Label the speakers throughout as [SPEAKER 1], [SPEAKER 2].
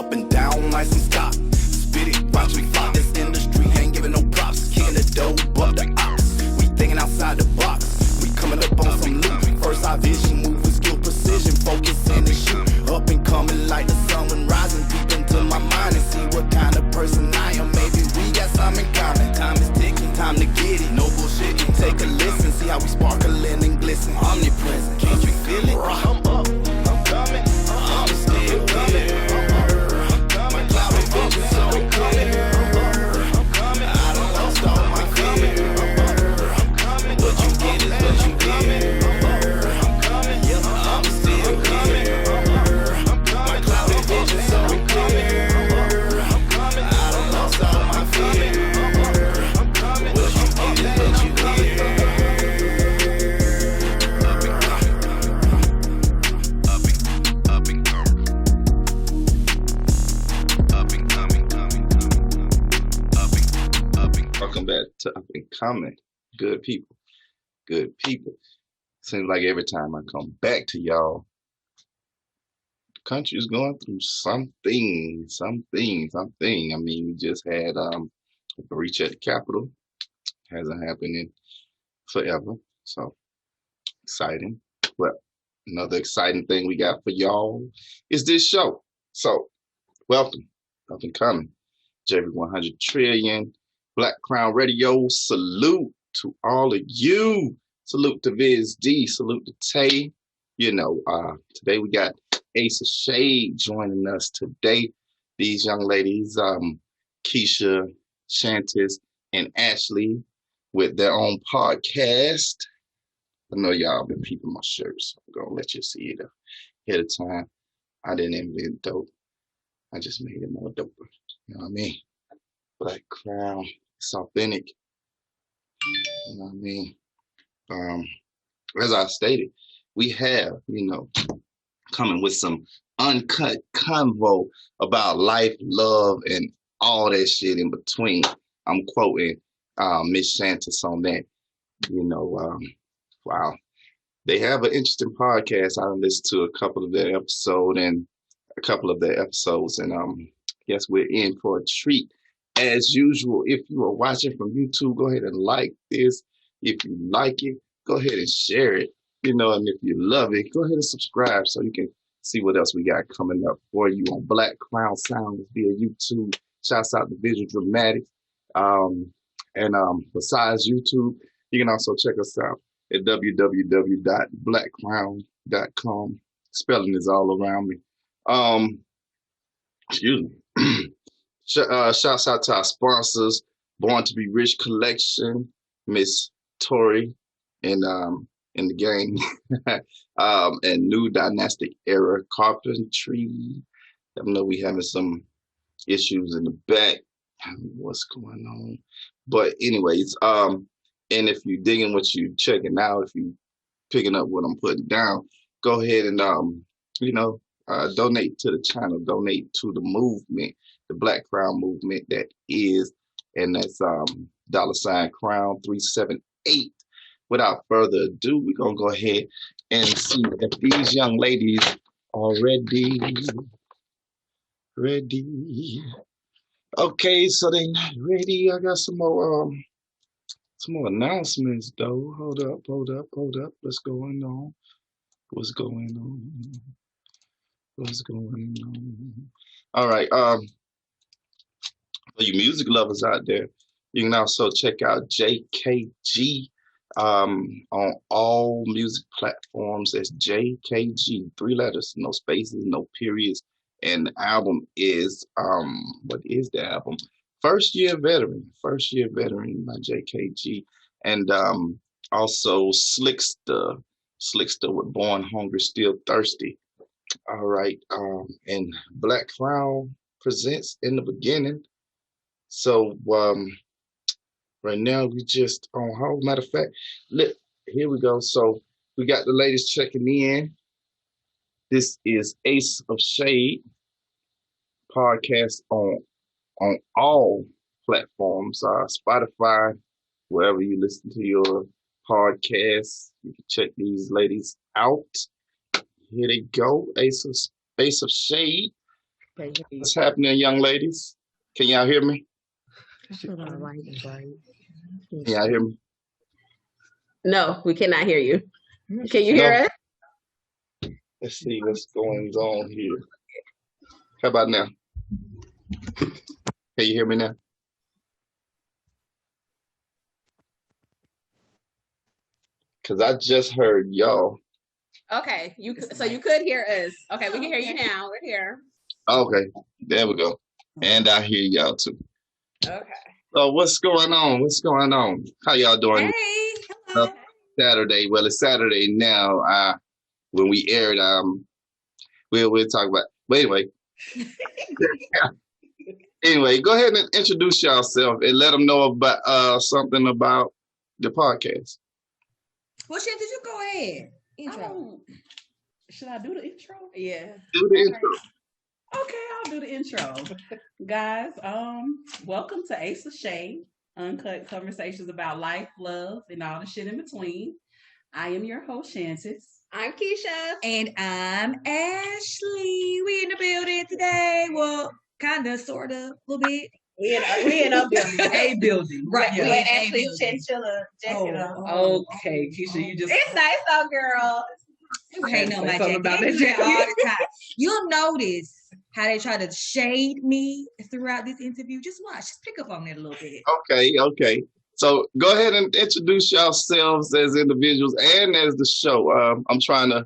[SPEAKER 1] up and down like some stop. Spit it, watch me flop. This industry ain't giving no props. Kicking the dope up the ops. We thinking outside the box. We coming up on some loot. First our vision, move with skill, precision, focus and shoot. Up and coming like the sun when rising deep into my mind and see what kind of person I am. Maybe we got something in common. Time is ticking, time to get it. No bullshitting. Take a listen, see how we sparkling and glisten. Omnipresent, can't you feel it? I'm up, I'm coming, I'm still coming. I'm coming, cloud of vision, so I'm coming. I'm coming, I don't lost all my fear. I'm coming, what you get is what you get. I'm coming, yeah, I'm still coming. I'm coming, cloud of vision, so I'm coming. I'm coming, I don't lost all my fear. I'm coming, what you get is what you get.
[SPEAKER 2] Welcome back to Up and Coming. Good people. Good people. Seems like every time I come back to y'all, the country is going through something. I mean, we just had a breach at the Capitol. Hasn't happened in forever. So exciting. But another exciting thing we got for y'all is this show. So welcome. Up and Coming. Javerick 100 trillion. BlakCrown Radio, salute to all of you. Salute to Viz D, salute to Tay. You know, today we got Ace of Shade joining us today. These young ladies, Keshia, Chantis, and Ashley, with their own podcast. I know y'all been peeping my shirts. I'm gonna let you see it ahead of time. I didn't invent dope. I just made it more doper. You know what I mean? BlakCrown, it's authentic. You know what I mean? As I stated, we have, coming with some uncut convo about life, love, and all that shit in between. I'm quoting Miss Chantis on that. Wow. They have an interesting podcast. I listened to a couple of their episodes, and guess we're in for a treat. As usual, if you are watching from YouTube, go ahead and like this. If you like it, go ahead and share it. And if you love it, go ahead and subscribe so you can see what else we got coming up for you on BlakCrown Sounds via YouTube. Shouts out to Visual Dramatics. Besides YouTube, you can also check us out at www.blackcrown.com. Spelling is all around me. Excuse me. Shouts out to our sponsors, Born to Be Rich Collection, Miss Tori in the gang, and New Dynastic Era Carpentry. I know we having some issues in the back. I don't know what's going on. But anyways, and if you digging what you checking out, if you picking up what I'm putting down, go ahead and donate to the channel, donate to the movement, the BlakCrown movement that is, and that's $crown 378. Without further ado, we're gonna go ahead and see if these young ladies are ready. Okay, so they not ready. I got some more announcements though. Hold up. What's going on? All right. For you music lovers out there, you can also check out JKG on all music platforms. That's JKG, 3 letters, no spaces, no periods. And the album is what is the album? First Year Veteran by JKG, and also Slickta with Born Hungry Still Thirsty. All right, and BlakCrown presents In the Beginning. So right now we just on hold. Matter of fact, look, here we go. So we got the ladies checking in. This is Ace of Shade podcast on all platforms, Spotify, wherever you listen to your podcasts. You can check these ladies out. Here they go, Ace of Shade. What's happening, young ladies? Can y'all hear me? Can y'all hear me?
[SPEAKER 3] No, we cannot hear you. Can you hear us?
[SPEAKER 2] Let's see what's going on here. How about now? Can you hear me now? Because I just heard y'all.
[SPEAKER 3] Okay, so you could hear us. Okay, we can hear you now. We're here.
[SPEAKER 2] Okay, there we go. And I hear y'all too.
[SPEAKER 3] Okay.
[SPEAKER 2] So what's going on? What's going on? How y'all doing?
[SPEAKER 4] Hey, hello.
[SPEAKER 2] Saturday. Well, it's Saturday now. When we aired, we'll talk about. But anyway, go ahead and introduce yourself and let them know about something about the podcast.
[SPEAKER 4] Well, Chantis, you go ahead. Intro.
[SPEAKER 5] Should I do the intro?
[SPEAKER 3] Yeah.
[SPEAKER 2] Do the intro.
[SPEAKER 5] Okay, I'll do the intro. Guys, welcome to Ace of Shade, uncut conversations about life, love, and all the shit in between. I am your host, Chantis.
[SPEAKER 3] I'm Keshia.
[SPEAKER 4] And I'm Ashley. We in the building today. Well, kind of, sort of, a little bit.
[SPEAKER 3] We in a building.
[SPEAKER 5] A building.
[SPEAKER 4] Right.
[SPEAKER 3] Yeah.
[SPEAKER 4] We
[SPEAKER 3] With
[SPEAKER 4] in a
[SPEAKER 3] Ashley
[SPEAKER 4] building.
[SPEAKER 3] Chinchilla jacket on.
[SPEAKER 5] Okay, Keshia, you just...
[SPEAKER 3] It's nice though, girl.
[SPEAKER 4] You hating on my
[SPEAKER 5] Something
[SPEAKER 4] jacket.
[SPEAKER 5] about
[SPEAKER 4] They
[SPEAKER 5] that
[SPEAKER 4] do that
[SPEAKER 5] jacket.
[SPEAKER 4] all the time. You'll notice how they try to shade me throughout this interview. Just watch. Just pick up on it a little bit.
[SPEAKER 2] Okay. So go ahead and introduce yourselves as individuals and as the show. I'm trying to.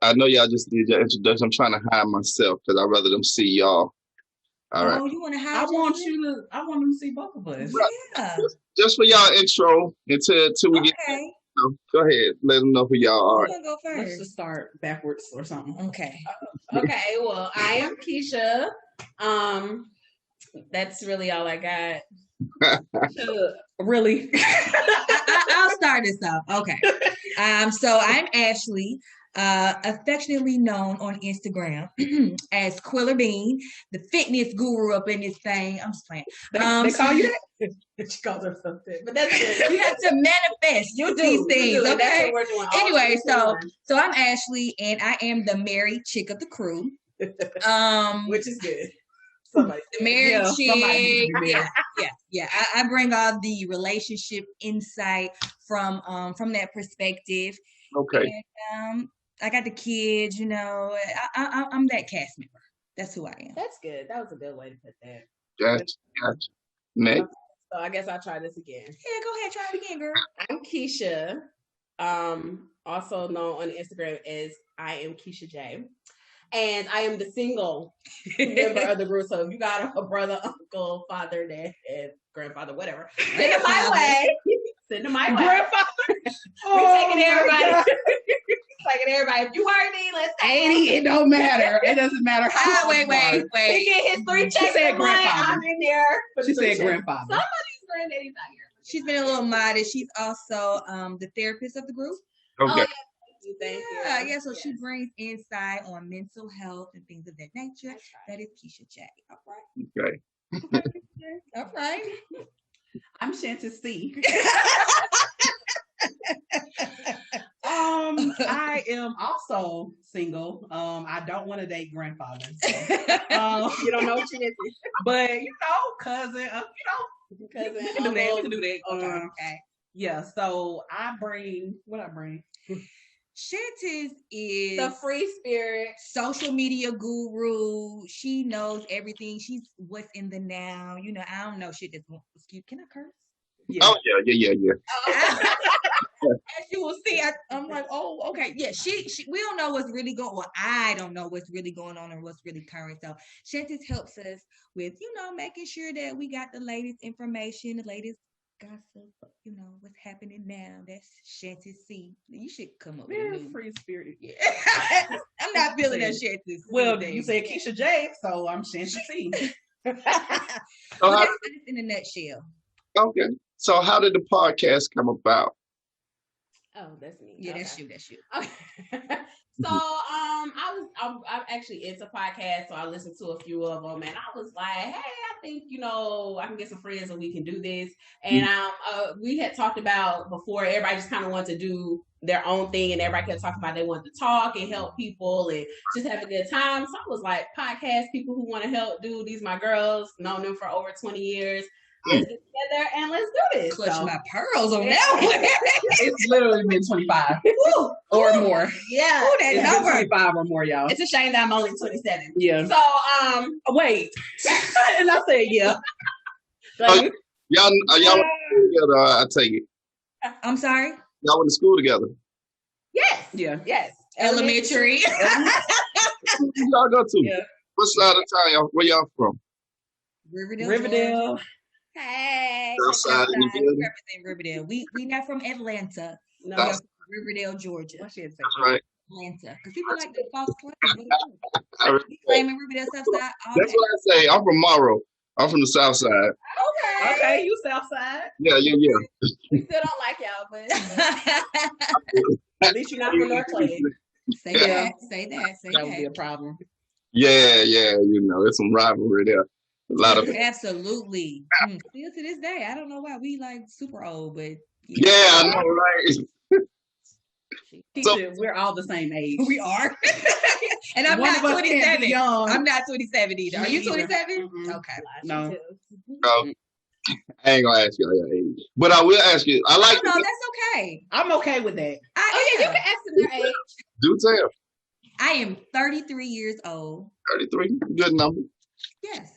[SPEAKER 2] I know y'all just did your introduction. I'm trying to hide myself because I'd rather them see y'all. All right.
[SPEAKER 4] Oh, you want to hide?
[SPEAKER 5] I want them to see both of us.
[SPEAKER 4] Yeah.
[SPEAKER 2] Just for y'all intro until we get.
[SPEAKER 4] Okay.
[SPEAKER 2] Go ahead. Let them know who y'all are.
[SPEAKER 4] Who's gonna go
[SPEAKER 5] Let's
[SPEAKER 4] first?
[SPEAKER 5] just start backwards or something.
[SPEAKER 4] Okay.
[SPEAKER 3] Okay, well, I am Keshia. That's really all I got.
[SPEAKER 5] Really?
[SPEAKER 4] I'll start this off. Okay. So I'm Ashley, affectionately known on Instagram as Quiller Bean, the fitness guru up in this thing. I'm just playing.
[SPEAKER 5] They call you that? She calls herself that.
[SPEAKER 3] But that's good.
[SPEAKER 4] You have to manifest these things.
[SPEAKER 3] That's
[SPEAKER 4] Okay.
[SPEAKER 3] what we're doing.
[SPEAKER 4] Anyway, so I'm Ashley, and I am the married chick of the crew.
[SPEAKER 3] Which is good. Somebody.
[SPEAKER 4] The married chick.
[SPEAKER 5] Yeah.
[SPEAKER 4] Yeah. I bring all the relationship insight from that perspective.
[SPEAKER 2] Okay.
[SPEAKER 4] And, I got the kids, I'm that cast member. That's who I am.
[SPEAKER 3] That's good. That was a good way to put that.
[SPEAKER 2] Gotcha. Next.
[SPEAKER 3] So I guess I'll try this again.
[SPEAKER 4] Yeah, go ahead, try it again, girl.
[SPEAKER 3] I'm Keshia, also known on Instagram as I am Keshia J. And I am the single member of the group. So if you got a brother, uncle, father, dad, grandfather, whatever, send it my way. Send it my way.
[SPEAKER 5] Grandfather.
[SPEAKER 3] We're taking everybody. Taking everybody. If you heard me, let's take
[SPEAKER 5] 80, it don't matter. It doesn't matter how.
[SPEAKER 4] Wait.
[SPEAKER 3] He get his 3 checks
[SPEAKER 5] said
[SPEAKER 3] a month.
[SPEAKER 5] grandfather.
[SPEAKER 3] I'm in there.
[SPEAKER 5] She said grandfather.
[SPEAKER 3] Somebody's granddaddy's not here.
[SPEAKER 4] She's been a little modest. She's also the therapist of the group.
[SPEAKER 2] Okay.
[SPEAKER 3] Thank you.
[SPEAKER 4] Yeah. So she brings insight on mental health and things of that nature. That is Keshia J. All right.
[SPEAKER 2] Okay.
[SPEAKER 4] All right.
[SPEAKER 5] I'm Chantis C. I am also single. I don't want to date grandfathers. So,
[SPEAKER 3] You don't know what she is.
[SPEAKER 5] but cousin.
[SPEAKER 3] Cousin,
[SPEAKER 5] We can do that.
[SPEAKER 4] Okay.
[SPEAKER 5] Yeah. So I bring what I bring.
[SPEAKER 4] Chantis is
[SPEAKER 3] The free spirit.
[SPEAKER 4] social media guru. She knows everything. She's what's in the now. I don't know shit that's excuse. Can I curse?
[SPEAKER 5] Yeah.
[SPEAKER 2] Oh yeah.
[SPEAKER 4] As you will see, I'm like, oh, okay. Yeah, she we don't know what's really going on. Well, I don't know what's really going on and what's really current. So Chantis helps us with, making sure that we got the latest information, the latest gossip, what's happening now. That's Chantis C. You should come up with a
[SPEAKER 5] Very
[SPEAKER 4] new.
[SPEAKER 5] free spirited.
[SPEAKER 4] Yeah. I'm not feeling that Chantis.
[SPEAKER 5] Well, you said Keshia J, so I'm Chantis C.
[SPEAKER 2] So
[SPEAKER 4] Well, that's in a nutshell.
[SPEAKER 2] okay. So how did the podcast come about?
[SPEAKER 3] Oh, that's me.
[SPEAKER 4] Yeah,
[SPEAKER 3] Okay.
[SPEAKER 4] that's you.
[SPEAKER 3] Okay. So I'm actually into podcasts, so I listened to a few of them, and I was like, hey, I think I can get some friends and we can do this. And we had talked about before, everybody just kind of wanted to do their own thing, and everybody kept talking about they wanted to talk and help people and just have a good time. So I was like, podcast people who want to help, dude. These my girls, known them for over 20 years. Let's get together and let's do this.
[SPEAKER 4] Clutch my pearls on that one.
[SPEAKER 5] It's literally been 25 or more.
[SPEAKER 3] Yeah.
[SPEAKER 4] Ooh, that
[SPEAKER 5] It's
[SPEAKER 4] number.
[SPEAKER 5] been 25 or more, y'all.
[SPEAKER 3] It's a shame that I'm only 27.
[SPEAKER 5] Yeah.
[SPEAKER 3] So
[SPEAKER 5] Wait. And I said, yeah.
[SPEAKER 2] Y'all went to school together, I take it.
[SPEAKER 4] I'm sorry?
[SPEAKER 2] Y'all went to school together.
[SPEAKER 3] yes.
[SPEAKER 5] Yeah.
[SPEAKER 3] Yes.
[SPEAKER 4] Elementary.
[SPEAKER 2] Who y'all go to?
[SPEAKER 5] Yeah.
[SPEAKER 2] What side of town where y'all from?
[SPEAKER 5] Riverdale.
[SPEAKER 4] Hey.
[SPEAKER 2] Southside in the
[SPEAKER 4] We
[SPEAKER 2] building.
[SPEAKER 4] represent Riverdale. We not from Atlanta.
[SPEAKER 3] No.
[SPEAKER 4] We are from Riverdale, Georgia.
[SPEAKER 5] What she had to say?
[SPEAKER 2] That's right.
[SPEAKER 4] Atlanta. Because people like to false claim.
[SPEAKER 2] I really-
[SPEAKER 4] We claiming Riverdale Southside.
[SPEAKER 2] That's what I say. I'm from Morrow. I'm from the South Side.
[SPEAKER 3] Okay.
[SPEAKER 5] Okay, you Southside.
[SPEAKER 2] Yeah.
[SPEAKER 3] We still don't like y'all, but at least you're not from North Clayton.
[SPEAKER 4] Say
[SPEAKER 5] Yeah.
[SPEAKER 4] that.
[SPEAKER 5] That would be a problem.
[SPEAKER 2] Yeah. There's some rivalry there. A lot of
[SPEAKER 4] Absolutely. Still to this day, I don't know why we like super old, but
[SPEAKER 2] yeah, I know, right? So-
[SPEAKER 5] We're all the same age.
[SPEAKER 4] we are. And I'm
[SPEAKER 5] One
[SPEAKER 4] not
[SPEAKER 5] of us can't be
[SPEAKER 4] 27.
[SPEAKER 5] young.
[SPEAKER 4] I'm not 27 either. Are
[SPEAKER 5] Me
[SPEAKER 4] you
[SPEAKER 5] either.
[SPEAKER 4] 27?
[SPEAKER 5] Mm-mm.
[SPEAKER 4] Okay.
[SPEAKER 5] No.
[SPEAKER 2] I ain't gonna ask you your age, but I will ask you. I like
[SPEAKER 4] No, that's okay.
[SPEAKER 5] I'm okay with that.
[SPEAKER 3] Oh yeah, you can ask them their age.
[SPEAKER 2] do tell.
[SPEAKER 4] I am 33 years old.
[SPEAKER 2] 33, good number.
[SPEAKER 4] Yes.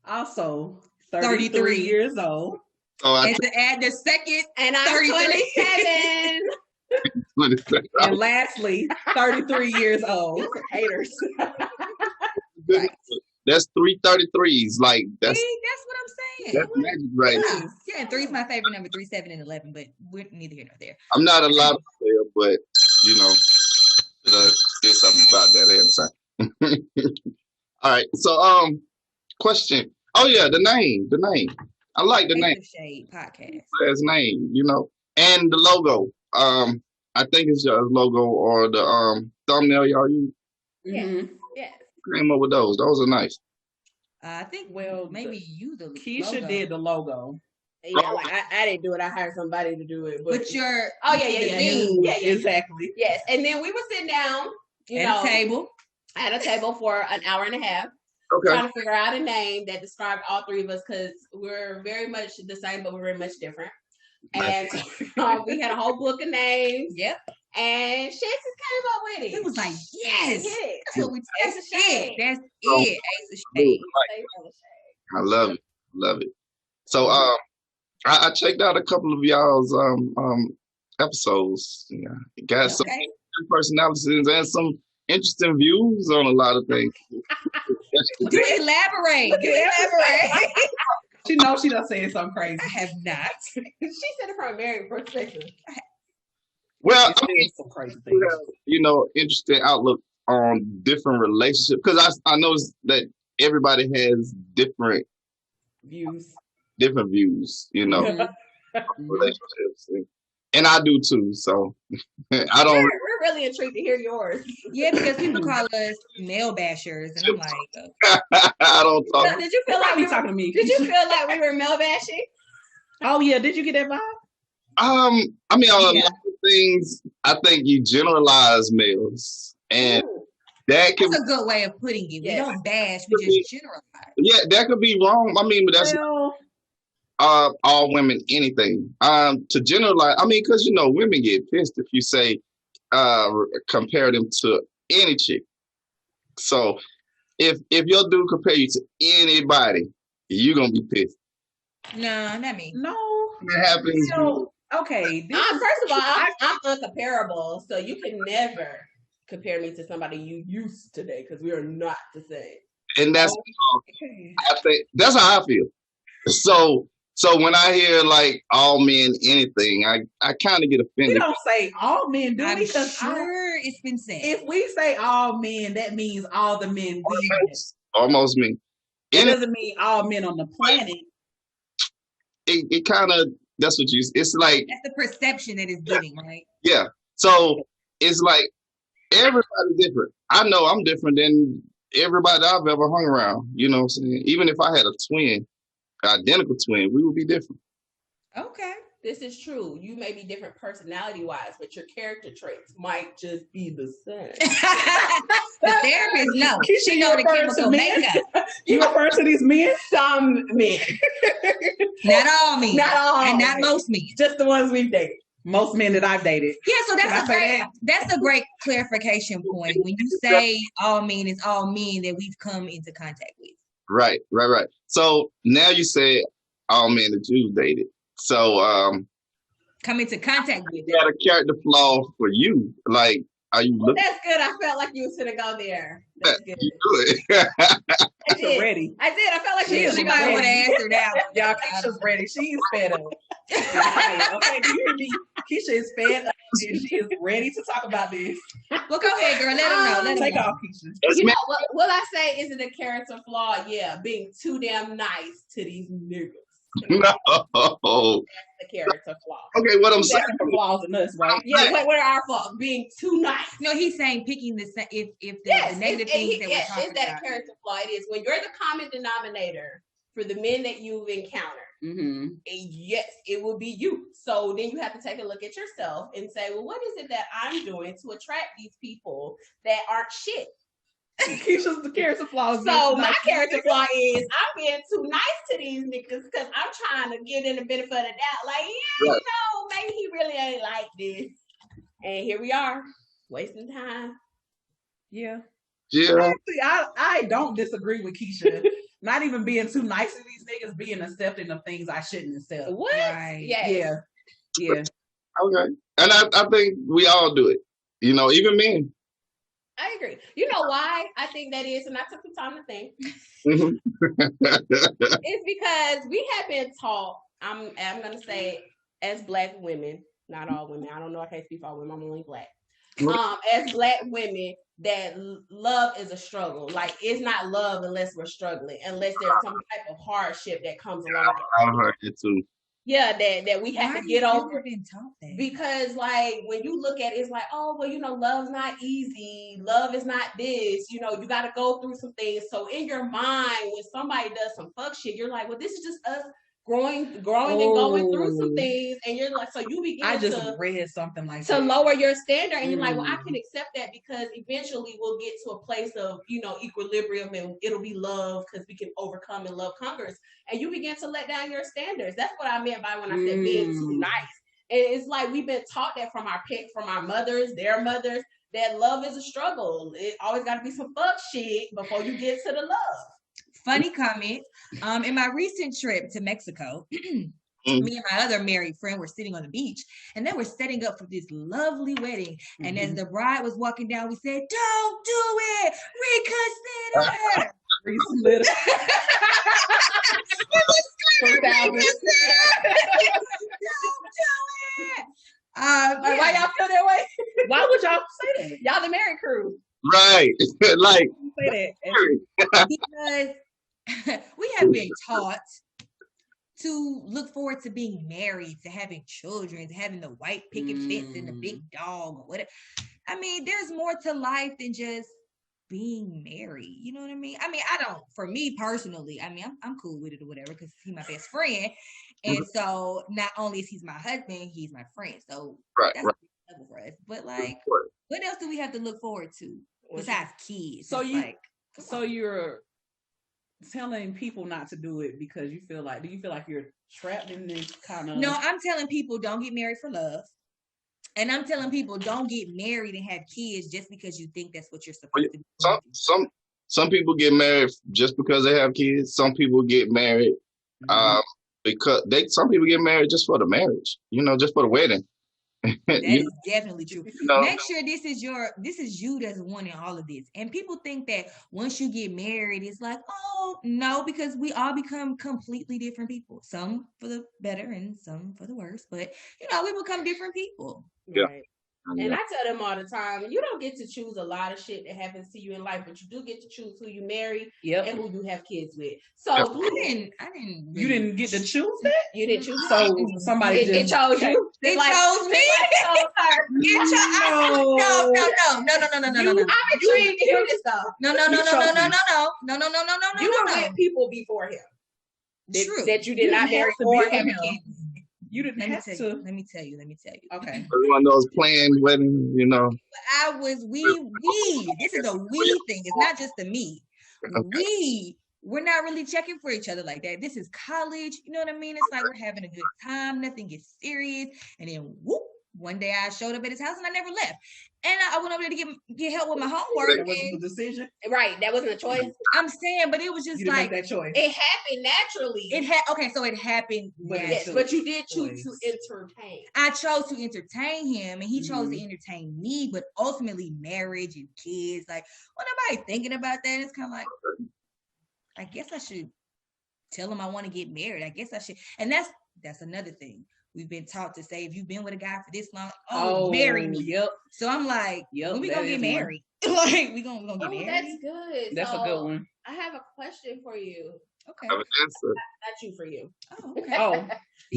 [SPEAKER 5] Also,
[SPEAKER 4] 33
[SPEAKER 5] 33 years old.
[SPEAKER 2] So I
[SPEAKER 4] And to add the second,
[SPEAKER 3] And I'm
[SPEAKER 4] 33.
[SPEAKER 3] 27.
[SPEAKER 5] And lastly, 33 years old. Haters.
[SPEAKER 2] good. That's 3 33s. Like that's
[SPEAKER 4] see, that's what I'm saying.
[SPEAKER 2] magic, right?
[SPEAKER 4] Yeah, and 3 is my favorite number, 3, 7, and 11, but we're neither here nor there.
[SPEAKER 2] I'm not a lot player, but there's something about that ahead of time. All right. So question. Oh yeah, the name. I like the name.
[SPEAKER 4] Ace of Shade podcast.
[SPEAKER 2] His name, and the logo. I think it's your logo or the thumbnail y'all use.
[SPEAKER 5] Mhm.
[SPEAKER 3] Yes.
[SPEAKER 2] Came up with those. Those are nice.
[SPEAKER 4] I think
[SPEAKER 5] Well,
[SPEAKER 4] maybe you the
[SPEAKER 5] Keisha
[SPEAKER 4] logo.
[SPEAKER 5] did the logo.
[SPEAKER 3] Yeah, like I didn't do it. I hired somebody to do it.
[SPEAKER 4] But your
[SPEAKER 3] Oh yeah. Yeah.
[SPEAKER 5] Exactly.
[SPEAKER 3] Yes. And then we would sit down,
[SPEAKER 4] at a table.
[SPEAKER 3] at a table for an hour and a half,
[SPEAKER 2] Okay.
[SPEAKER 3] trying to figure out a name that described all three of us because we're very much the same, but we're very much different. And we had a whole book of names,
[SPEAKER 4] Yep.
[SPEAKER 3] and Chantis came up with it.
[SPEAKER 4] It was like, yes.
[SPEAKER 3] Yeah.
[SPEAKER 4] That's what we
[SPEAKER 3] Ace of
[SPEAKER 4] That's
[SPEAKER 3] Shade.
[SPEAKER 4] it. That's
[SPEAKER 2] Oh.
[SPEAKER 4] it. Ace of Shade.
[SPEAKER 2] I love it. Love it. So I checked out a couple of y'all's episodes. Yeah, you got some
[SPEAKER 4] Okay.
[SPEAKER 2] good personalities and some interesting views on a lot of things.
[SPEAKER 4] Do elaborate. Do elaborate.
[SPEAKER 5] She knows she done said something crazy.
[SPEAKER 4] I have not.
[SPEAKER 3] She said it from a married perspective.
[SPEAKER 2] Well,
[SPEAKER 5] She said some crazy things.
[SPEAKER 2] interesting outlook on different relationships because I noticed that everybody has different
[SPEAKER 5] Views.
[SPEAKER 2] views,
[SPEAKER 5] Mhm.
[SPEAKER 2] relationships, and I do too. So I don't.
[SPEAKER 3] We're really intrigued to hear yours.
[SPEAKER 4] Yeah, because people call us male bashers, and I'm like,
[SPEAKER 2] I don't talk.
[SPEAKER 3] So, did you feel like
[SPEAKER 5] Why
[SPEAKER 3] we
[SPEAKER 5] you talking to me?
[SPEAKER 3] Did you feel like we were male bashing?
[SPEAKER 5] Oh yeah, did you get that vibe?
[SPEAKER 2] I mean, on a
[SPEAKER 4] Yeah.
[SPEAKER 2] lot of things, I think you generalize males, and that can,
[SPEAKER 4] that's a good way of putting it.
[SPEAKER 3] Yes.
[SPEAKER 4] We don't bash, we just generalize.
[SPEAKER 2] yeah, that could be wrong. I mean, but that's
[SPEAKER 5] Well,
[SPEAKER 2] all women, anything. To generalize, I mean, because women get pissed if you say compare them to any chick. So if your dude compare you to anybody, you're gonna be pissed.
[SPEAKER 4] No, not me.
[SPEAKER 5] no.
[SPEAKER 2] That happens.
[SPEAKER 5] So, okay. This is-
[SPEAKER 3] First of all, I'm uncomparable, so you can never compare me to somebody you used today because we are not the same.
[SPEAKER 2] And that's
[SPEAKER 5] Okay.
[SPEAKER 2] I think that's how I feel. So when I hear like all men anything, I kind of get
[SPEAKER 5] We
[SPEAKER 2] offended.
[SPEAKER 5] don't say all men, do
[SPEAKER 4] I'm
[SPEAKER 5] we? 'Cause
[SPEAKER 4] sure it's been said.
[SPEAKER 5] if we say all men, that means all the men we know.
[SPEAKER 2] Almost me.
[SPEAKER 5] It
[SPEAKER 2] And
[SPEAKER 5] doesn't mean all men on the planet.
[SPEAKER 2] it kind of That's what it's like.
[SPEAKER 4] That's the perception that it's giving, right?
[SPEAKER 2] Yeah. So it's like everybody's different. I know I'm different than everybody I've ever hung around. You know what I'm saying? Even if I had a twin, identical twin, we would be different.
[SPEAKER 4] Okay.
[SPEAKER 3] This is true. You may be different personality-wise, but your character traits might just be the same.
[SPEAKER 4] The therapist, no.
[SPEAKER 5] Keshia,
[SPEAKER 4] She know the chemical makeup.
[SPEAKER 5] You refer to these men?
[SPEAKER 3] Some men.
[SPEAKER 4] Not all men.
[SPEAKER 3] Not all
[SPEAKER 4] And not
[SPEAKER 3] men.
[SPEAKER 4] most men.
[SPEAKER 3] Just the ones we've dated.
[SPEAKER 5] Most men that I've dated.
[SPEAKER 4] Yeah, so
[SPEAKER 5] Can I say that?
[SPEAKER 4] that's a great clarification point. When you say all men, it's all men that we've come into contact with.
[SPEAKER 2] Right. So now you said all men that you've dated. So
[SPEAKER 4] Come into contact with
[SPEAKER 2] got
[SPEAKER 4] them.
[SPEAKER 2] a character flaw for you. Like, are you looking
[SPEAKER 3] That's good. I felt like you was gonna go there. That's good.
[SPEAKER 2] you good?
[SPEAKER 3] I did.
[SPEAKER 5] Ready.
[SPEAKER 3] I did. I felt like
[SPEAKER 5] Yeah,
[SPEAKER 3] she
[SPEAKER 4] She
[SPEAKER 3] was
[SPEAKER 4] might
[SPEAKER 3] gonna
[SPEAKER 4] want to answer that one.
[SPEAKER 5] Y'all, Keisha's ready. She's fed up. Okay, do you hear me? Keisha is fed up and she is ready to talk about this.
[SPEAKER 4] Well, go ahead, girl. Let them know. Let them
[SPEAKER 5] Take
[SPEAKER 4] know.
[SPEAKER 5] off, Keisha.
[SPEAKER 3] You know what I say? Is it a character flaw? Yeah, being too damn nice to these niggas.
[SPEAKER 2] No.
[SPEAKER 3] The character flaw.
[SPEAKER 2] Okay, what I'm saying.
[SPEAKER 5] That's the flaws in us, right?
[SPEAKER 3] Yeah, what are our flaws? Being too nice.
[SPEAKER 4] No, he's saying picking the if the
[SPEAKER 3] Yes,
[SPEAKER 4] negative things that we're
[SPEAKER 3] yes,
[SPEAKER 4] talking
[SPEAKER 3] is that
[SPEAKER 4] about.
[SPEAKER 3] a character flaw? It is when you're the common denominator for the men that you've encountered.
[SPEAKER 5] Mm-hmm.
[SPEAKER 3] And yes, it will be you. So then you have to take a look at yourself and say, well, what is it that I'm doing to attract these people that aren't shit?
[SPEAKER 5] Keisha's the character flaws.
[SPEAKER 3] So my character flaw is I'm being too nice to these niggas because I'm trying to get in the benefit of the doubt. Like, yeah,
[SPEAKER 2] Right.
[SPEAKER 3] you know, maybe he really ain't like this. And here we are, wasting time.
[SPEAKER 5] Yeah.
[SPEAKER 2] Yeah.
[SPEAKER 5] Actually, I don't disagree with Keisha. Not even being too nice to these niggas, being accepting of things I shouldn't accept.
[SPEAKER 3] What?
[SPEAKER 4] Right.
[SPEAKER 3] Yes.
[SPEAKER 5] Yeah.
[SPEAKER 2] Okay. And I think we all do it. You know, even men.
[SPEAKER 3] I agree. You know why I think that is, and I took the time to think.
[SPEAKER 2] Mhm.
[SPEAKER 3] It's because we have been taught, I'm gonna say, as Black women, not all women, I don't know, I can't speak for all women, I'm only Black. As Black women, that love is a struggle. Like, it's not love unless we're struggling, unless there's some type of hardship that comes along.
[SPEAKER 2] I've heard it too.
[SPEAKER 3] Yeah, that we have
[SPEAKER 4] Why
[SPEAKER 3] to get
[SPEAKER 4] have you
[SPEAKER 3] over.
[SPEAKER 4] never been taught that?
[SPEAKER 3] Because, like, when you look at it, it's like, oh, well, you know, love's not easy. Love is not this. You know, you got to go through some things. So in your mind, when somebody does some fuck shit, you're like, well, this is just us growing and going through some things. And you're like, so you begin
[SPEAKER 5] I just
[SPEAKER 3] to
[SPEAKER 5] read something like
[SPEAKER 3] to
[SPEAKER 5] that.
[SPEAKER 3] lower your standard, and you're like, well, I can accept that because eventually we'll get to a place of, you know, equilibrium, and it'll be love because we can overcome and love conquers. And you begin to let down your standards. That's what I meant by when I said being too nice. And it's like we've been taught that from our mothers, their mothers, that love is a struggle. It always got to be some fuck shit before you get to the love.
[SPEAKER 4] Funny comment. In my recent trip to Mexico, me and my other married friend were sitting on the beach, and they were setting up for this lovely wedding. And as the bride was walking down, we said, "Don't do it. Reconsider."
[SPEAKER 5] Reconsider.
[SPEAKER 3] Why y'all feel that way?
[SPEAKER 5] Why would y'all say that?
[SPEAKER 3] Y'all the married crew.
[SPEAKER 2] Right. Like,
[SPEAKER 5] Say that.
[SPEAKER 4] Because we have been taught to look forward to being married, to having children, to having the white picket fence and the big dog or whatever. I mean, there's more to life than just being married. You know what I mean? I mean, for me personally, I mean, I'm cool with it or whatever because he's my best friend. And so not only is he my husband, he's my friend. So that's a big level for us. But like, what else do we have to look forward to besides kids?
[SPEAKER 5] So
[SPEAKER 4] It's
[SPEAKER 5] so you're telling people not to do it because do you feel like you're trapped in this kind of?
[SPEAKER 4] No, I'm telling people don't get married for love. And I'm telling people don't get married and have kids just because you think that's what you're supposed to do.
[SPEAKER 2] Some people get married just because they have kids. Some people get married because some people get married just for the marriage, you know, just for the wedding.
[SPEAKER 4] That is definitely true.
[SPEAKER 2] You know?
[SPEAKER 4] Make sure this is you that's wanting all of this. And people think that once you get married, it's like, oh no, because we all become completely different people. Some for the better and some for the worse. But you know, we become different people.
[SPEAKER 2] Yeah.
[SPEAKER 3] Right. And I tell them all the time, you don't get to choose a lot of shit that happens to you in life, but you do get to choose who you marry and who you have kids with. So
[SPEAKER 4] I didn't.
[SPEAKER 5] You didn't get to choose that.
[SPEAKER 3] You didn't choose.
[SPEAKER 5] So somebody
[SPEAKER 3] it chose you.
[SPEAKER 4] It chose me. It chose
[SPEAKER 3] No. I'm intrigued to hear this though.
[SPEAKER 4] No.
[SPEAKER 3] You were with people before him.
[SPEAKER 4] True.
[SPEAKER 3] That you did not marry or have kids.
[SPEAKER 5] You didn't have to.
[SPEAKER 4] Let me tell you.
[SPEAKER 5] Okay.
[SPEAKER 2] One of those planned weddings, you know.
[SPEAKER 4] This is a we thing. It's not just the me. Okay. We're not really checking for each other like that. This is college. You know what I mean? It's like we're having a good time. Nothing gets serious. And then whoop, one day I showed up at his house and I never left. And I went over there to get help with my homework.
[SPEAKER 5] That wasn't the decision.
[SPEAKER 3] Right. That wasn't a choice.
[SPEAKER 4] I'm saying, but it was just
[SPEAKER 5] you didn't
[SPEAKER 4] like
[SPEAKER 5] make that choice.
[SPEAKER 3] It happened naturally.
[SPEAKER 4] So it happened.
[SPEAKER 3] Yes, but you did choose to entertain.
[SPEAKER 4] I chose to entertain him, and he chose to entertain me. But ultimately, marriage and kids, like, when nobody thinking about that, it's kind of like, I guess I should tell him I want to get married. I guess I should, and that's another thing. We've been taught to say, if you've been with a guy for this long, marry me.
[SPEAKER 5] Yep.
[SPEAKER 4] So I'm like, when we gonna get married? Like, we gonna get married?
[SPEAKER 3] That's good.
[SPEAKER 5] That's a good one.
[SPEAKER 3] I have a question for you.
[SPEAKER 4] Okay.
[SPEAKER 2] I have an answer.
[SPEAKER 3] Not you, for you.
[SPEAKER 4] Oh, okay.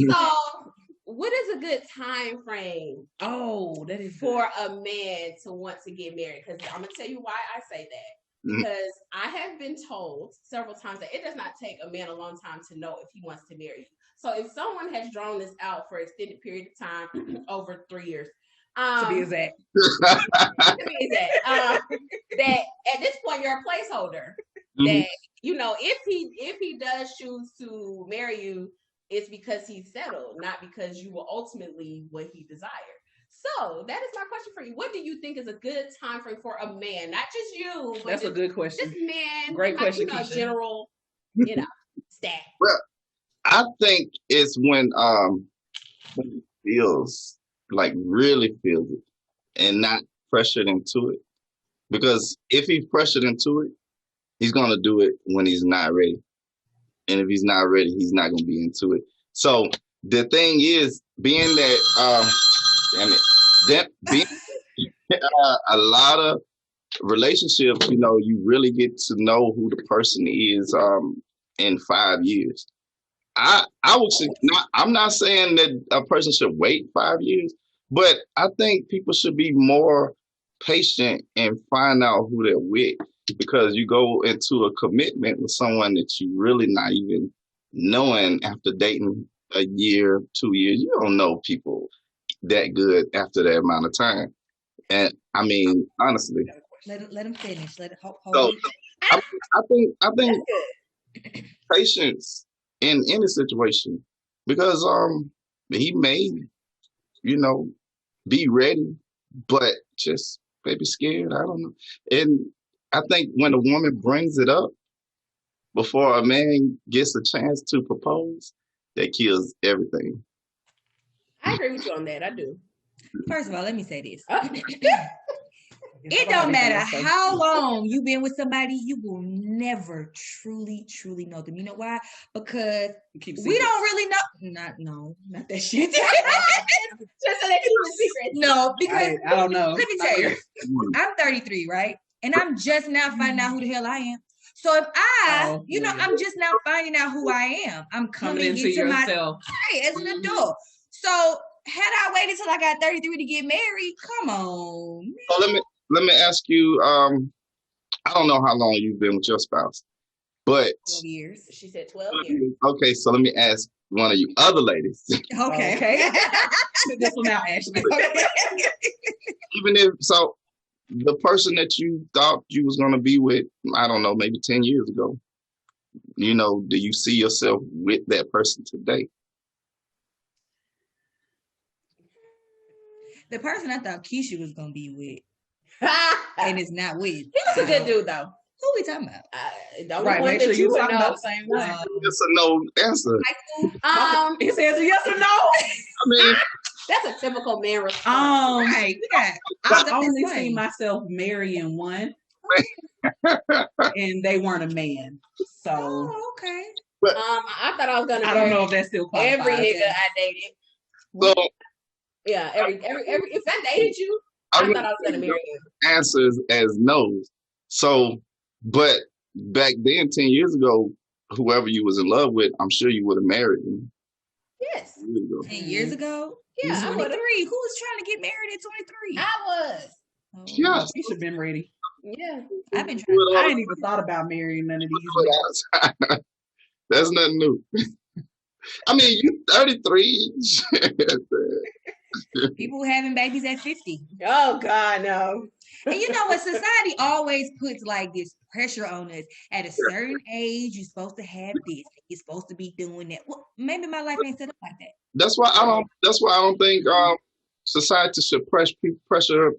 [SPEAKER 3] So, what is a good time frame?
[SPEAKER 5] That is
[SPEAKER 3] for a man to want to get married. Because I'm gonna tell you why I say that. Because I have been told several times that it does not take a man a long time to know if he wants to marry you. So if someone has drawn this out for an extended period of time, over 3 years,
[SPEAKER 5] to be exact,
[SPEAKER 3] that at this point you're a placeholder. That if he does choose to marry you, it's because he's settled, not because you were ultimately what he desired. So that is my question for you. What do you think is a good time frame for a man? Not just you. But
[SPEAKER 5] that's a good question.
[SPEAKER 3] Just men.
[SPEAKER 5] Great question.
[SPEAKER 3] General, stat.
[SPEAKER 2] Well, I think it's when he feels like really feels it and not pressured into it. Because if he's pressured into it, he's gonna do it when he's not ready. And if he's not ready, he's not gonna be into it. So the thing is, being that a lot of relationships, you really get to know who the person is in 5 years. I would say, I'm not saying that a person should wait 5 years, but I think people should be more patient and find out who they're with, because you go into a commitment with someone that you really not even knowing after dating a year, 2 years. You don't know people that good after that amount of time. And I mean, honestly,
[SPEAKER 4] let him finish. Let it hold.
[SPEAKER 2] So I think patience in any situation, because he may be ready, but just maybe scared. I don't know. And I think when a woman brings it up before a man gets a chance to propose, that kills everything.
[SPEAKER 3] I agree with you on that. I do.
[SPEAKER 4] First of all, let me say this. It don't matter how long you've been with somebody, you will never truly know them. You know why? Because we don't really know. Not that shit.
[SPEAKER 3] Just so they keep it secret.
[SPEAKER 4] No, because
[SPEAKER 5] I don't know.
[SPEAKER 4] Let me tell you, I'm 33, right? And I'm just now finding out who the hell I am. So if I'm just now finding out who I am. I'm coming into
[SPEAKER 5] yourself
[SPEAKER 4] as an adult. So had I waited till I got 33 to get married, come on. Man.
[SPEAKER 2] So let me ask you, I don't know how long you've been with your spouse, but
[SPEAKER 4] 12 years.
[SPEAKER 3] She said 12 years.
[SPEAKER 2] Okay, so let me ask one of you other ladies.
[SPEAKER 4] Okay.
[SPEAKER 5] This one out, Ashley.
[SPEAKER 2] Even if the person that you thought you was gonna be with, I don't know, maybe 10 years ago, do you see yourself with that person today?
[SPEAKER 4] The person I thought Keshia was gonna be with, and is not with.
[SPEAKER 3] He was a good dude, though.
[SPEAKER 4] Who we talking about?
[SPEAKER 5] Right, make sure you talking about the same one.
[SPEAKER 2] It's a no answer.
[SPEAKER 5] He says yes or no.
[SPEAKER 2] I mean,
[SPEAKER 3] that's a typical man response.
[SPEAKER 4] Right.
[SPEAKER 5] I only see myself marrying one, and they weren't a man. So
[SPEAKER 4] okay.
[SPEAKER 2] But,
[SPEAKER 3] I thought I was gonna.
[SPEAKER 5] I don't know if that's still qualified.
[SPEAKER 3] Every nigga I dated.
[SPEAKER 2] So
[SPEAKER 3] Yeah, every if I dated you, I thought I was gonna marry you.
[SPEAKER 2] Answers as no's. So, but back then, 10 years ago, whoever you was in love with, I'm sure you would have married them.
[SPEAKER 3] Yes.
[SPEAKER 4] 10 years ago?
[SPEAKER 3] Yeah, I
[SPEAKER 4] 23.
[SPEAKER 3] would've.
[SPEAKER 4] Who was trying to get married at 23?
[SPEAKER 3] I was.
[SPEAKER 4] Oh,
[SPEAKER 2] Yeah.
[SPEAKER 5] You should have been ready.
[SPEAKER 3] Yeah.
[SPEAKER 4] I've been trying.
[SPEAKER 5] I ain't even thought about marrying none of these.
[SPEAKER 2] That's nothing new. I mean, you 33.
[SPEAKER 4] People having babies at 50.
[SPEAKER 3] Oh God, no.
[SPEAKER 4] And you know what? Society always puts like this pressure on us. At a certain age, you're supposed to have this. You're supposed to be doing that. Well, maybe my life ain't set up like that.
[SPEAKER 2] That's why I don't think society should pressure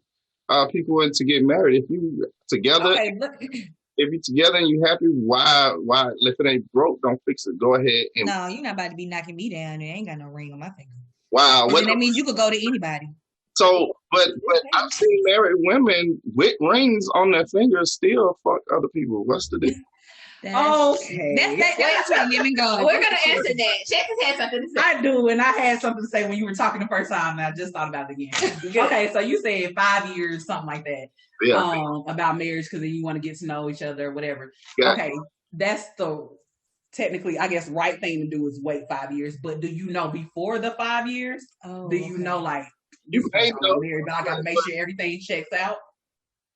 [SPEAKER 2] people into getting married. If you together,
[SPEAKER 4] Okay, look.
[SPEAKER 2] if you're together and you happy, why if it ain't broke, don't fix it. Go ahead and
[SPEAKER 4] No, you're not about to be knocking me down and ain't got no ring on my finger.
[SPEAKER 2] wow.
[SPEAKER 4] And that means you could go to anybody.
[SPEAKER 2] So, but I've seen married women with rings on their fingers still fuck other people. What's the deal?
[SPEAKER 5] Okay.
[SPEAKER 4] That's what women go.
[SPEAKER 3] We're gonna answer that. Chantis had something to say.
[SPEAKER 5] I do, and I had something to say when you were talking the first time, and I just thought about it again. Okay, so you said 5 years, something like that, about marriage, because then you want to get to know each other, or whatever.
[SPEAKER 2] Yeah.
[SPEAKER 5] Okay, that's the technically, I guess, right thing to do is wait 5 years. But do you know before the 5 years? Do you know like
[SPEAKER 2] You may know,
[SPEAKER 5] married, but I got to make sure everything checks out?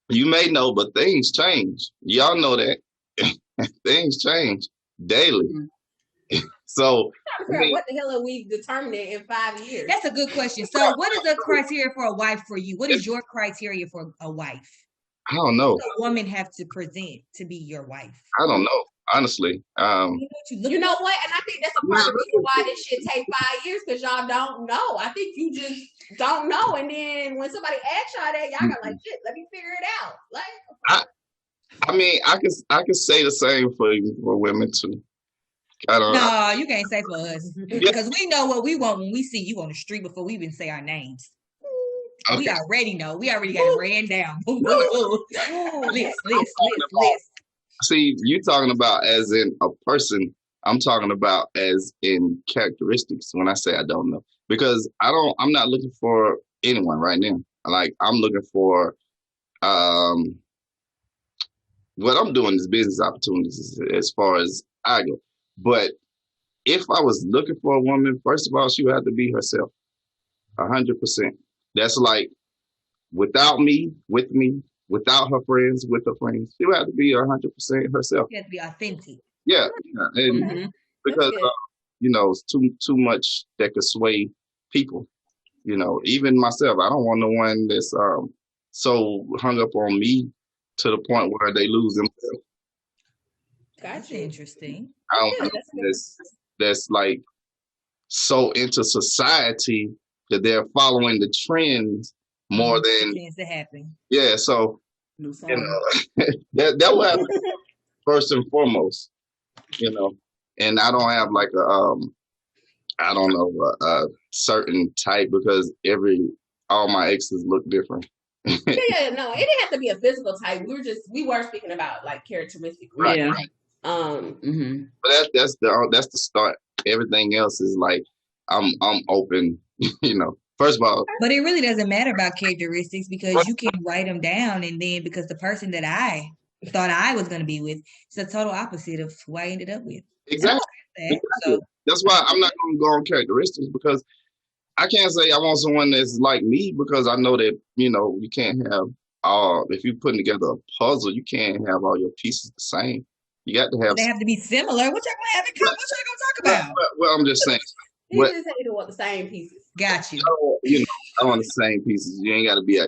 [SPEAKER 2] You may know, but things change. Y'all know that. Things change daily. So,
[SPEAKER 3] what the hell are we determining in 5 years?
[SPEAKER 4] That's a good question. So, what is the criteria for a wife for you? What is your criteria for a wife?
[SPEAKER 2] I don't know.
[SPEAKER 4] What does a woman have to present to be your wife?
[SPEAKER 2] I don't know, honestly.
[SPEAKER 3] You know what? And I think that's a part of the reason why this shit take 5 years, because y'all don't know. I think you just don't know. And then when somebody asks y'all that, y'all got like, shit, let me figure it out. Like,
[SPEAKER 2] I mean, I can say the same for women too. I don't know.
[SPEAKER 4] No, you can't say for us. Because we know what we want when we see you on the street before we even say our names. Okay. We already know. We already got it ran down. List.
[SPEAKER 2] See, you talking about as in a person. I'm talking about as in characteristics when I say I don't know. Because I'm not looking for anyone right now. Like, I'm looking for what I'm doing is business opportunities as far as I go. But if I was looking for a woman, first of all, she would have to be herself, 100%. That's like without me, with me, without her friends, with her friends. She would have to be 100% herself.
[SPEAKER 4] She has to be authentic.
[SPEAKER 2] Yeah. And because it's too much that could sway people. Even myself, I don't want no one that's so hung up on me to the point where they lose themselves.
[SPEAKER 4] That's interesting.
[SPEAKER 2] I don't think that's like so into society that they're following the trends more than
[SPEAKER 4] tends to happen.
[SPEAKER 2] Yeah, so that will happen first and foremost. And I don't have like a certain type because all my exes look different.
[SPEAKER 3] No, it didn't have to be a physical type. We were speaking about like characteristics.
[SPEAKER 2] Right.
[SPEAKER 5] Yeah.
[SPEAKER 2] But that's the start. Everything else is like I'm open. First of all.
[SPEAKER 4] But it really doesn't matter about characteristics because you can write them down, and then because the person that I thought I was going to be with is the total opposite of who I ended up with.
[SPEAKER 2] Exactly. So that's why I'm not going to go on characteristics because I can't say I want someone that's like me because I know that, you can't have if you're putting together a puzzle, you can't have all your pieces the same. You got to have.
[SPEAKER 4] They have to be similar. What y'all going to have in common? What y'all going to talk about?
[SPEAKER 2] Well, I'm just saying.
[SPEAKER 3] You just say you want the same pieces.
[SPEAKER 4] Got you.
[SPEAKER 2] I want the same pieces. You ain't got to be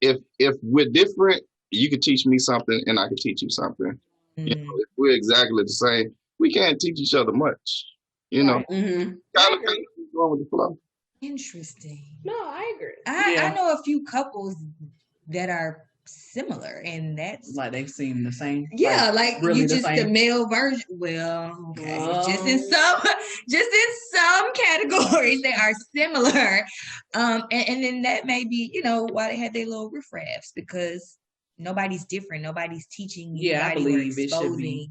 [SPEAKER 2] if we're different, you can teach me something and I can teach you something. If we're exactly the same, we can't teach each other much. Right. Kind of going with the flow.
[SPEAKER 4] Interesting.
[SPEAKER 3] No, I agree.
[SPEAKER 4] I know a few couples that are similar, and that's
[SPEAKER 5] like they seem the same.
[SPEAKER 4] Yeah, like
[SPEAKER 5] really
[SPEAKER 4] you just the male version. Well, okay, just in some categories they are similar, and then that may be why they had their little riffraffs because nobody's different, nobody's teaching.
[SPEAKER 5] I believe it should be.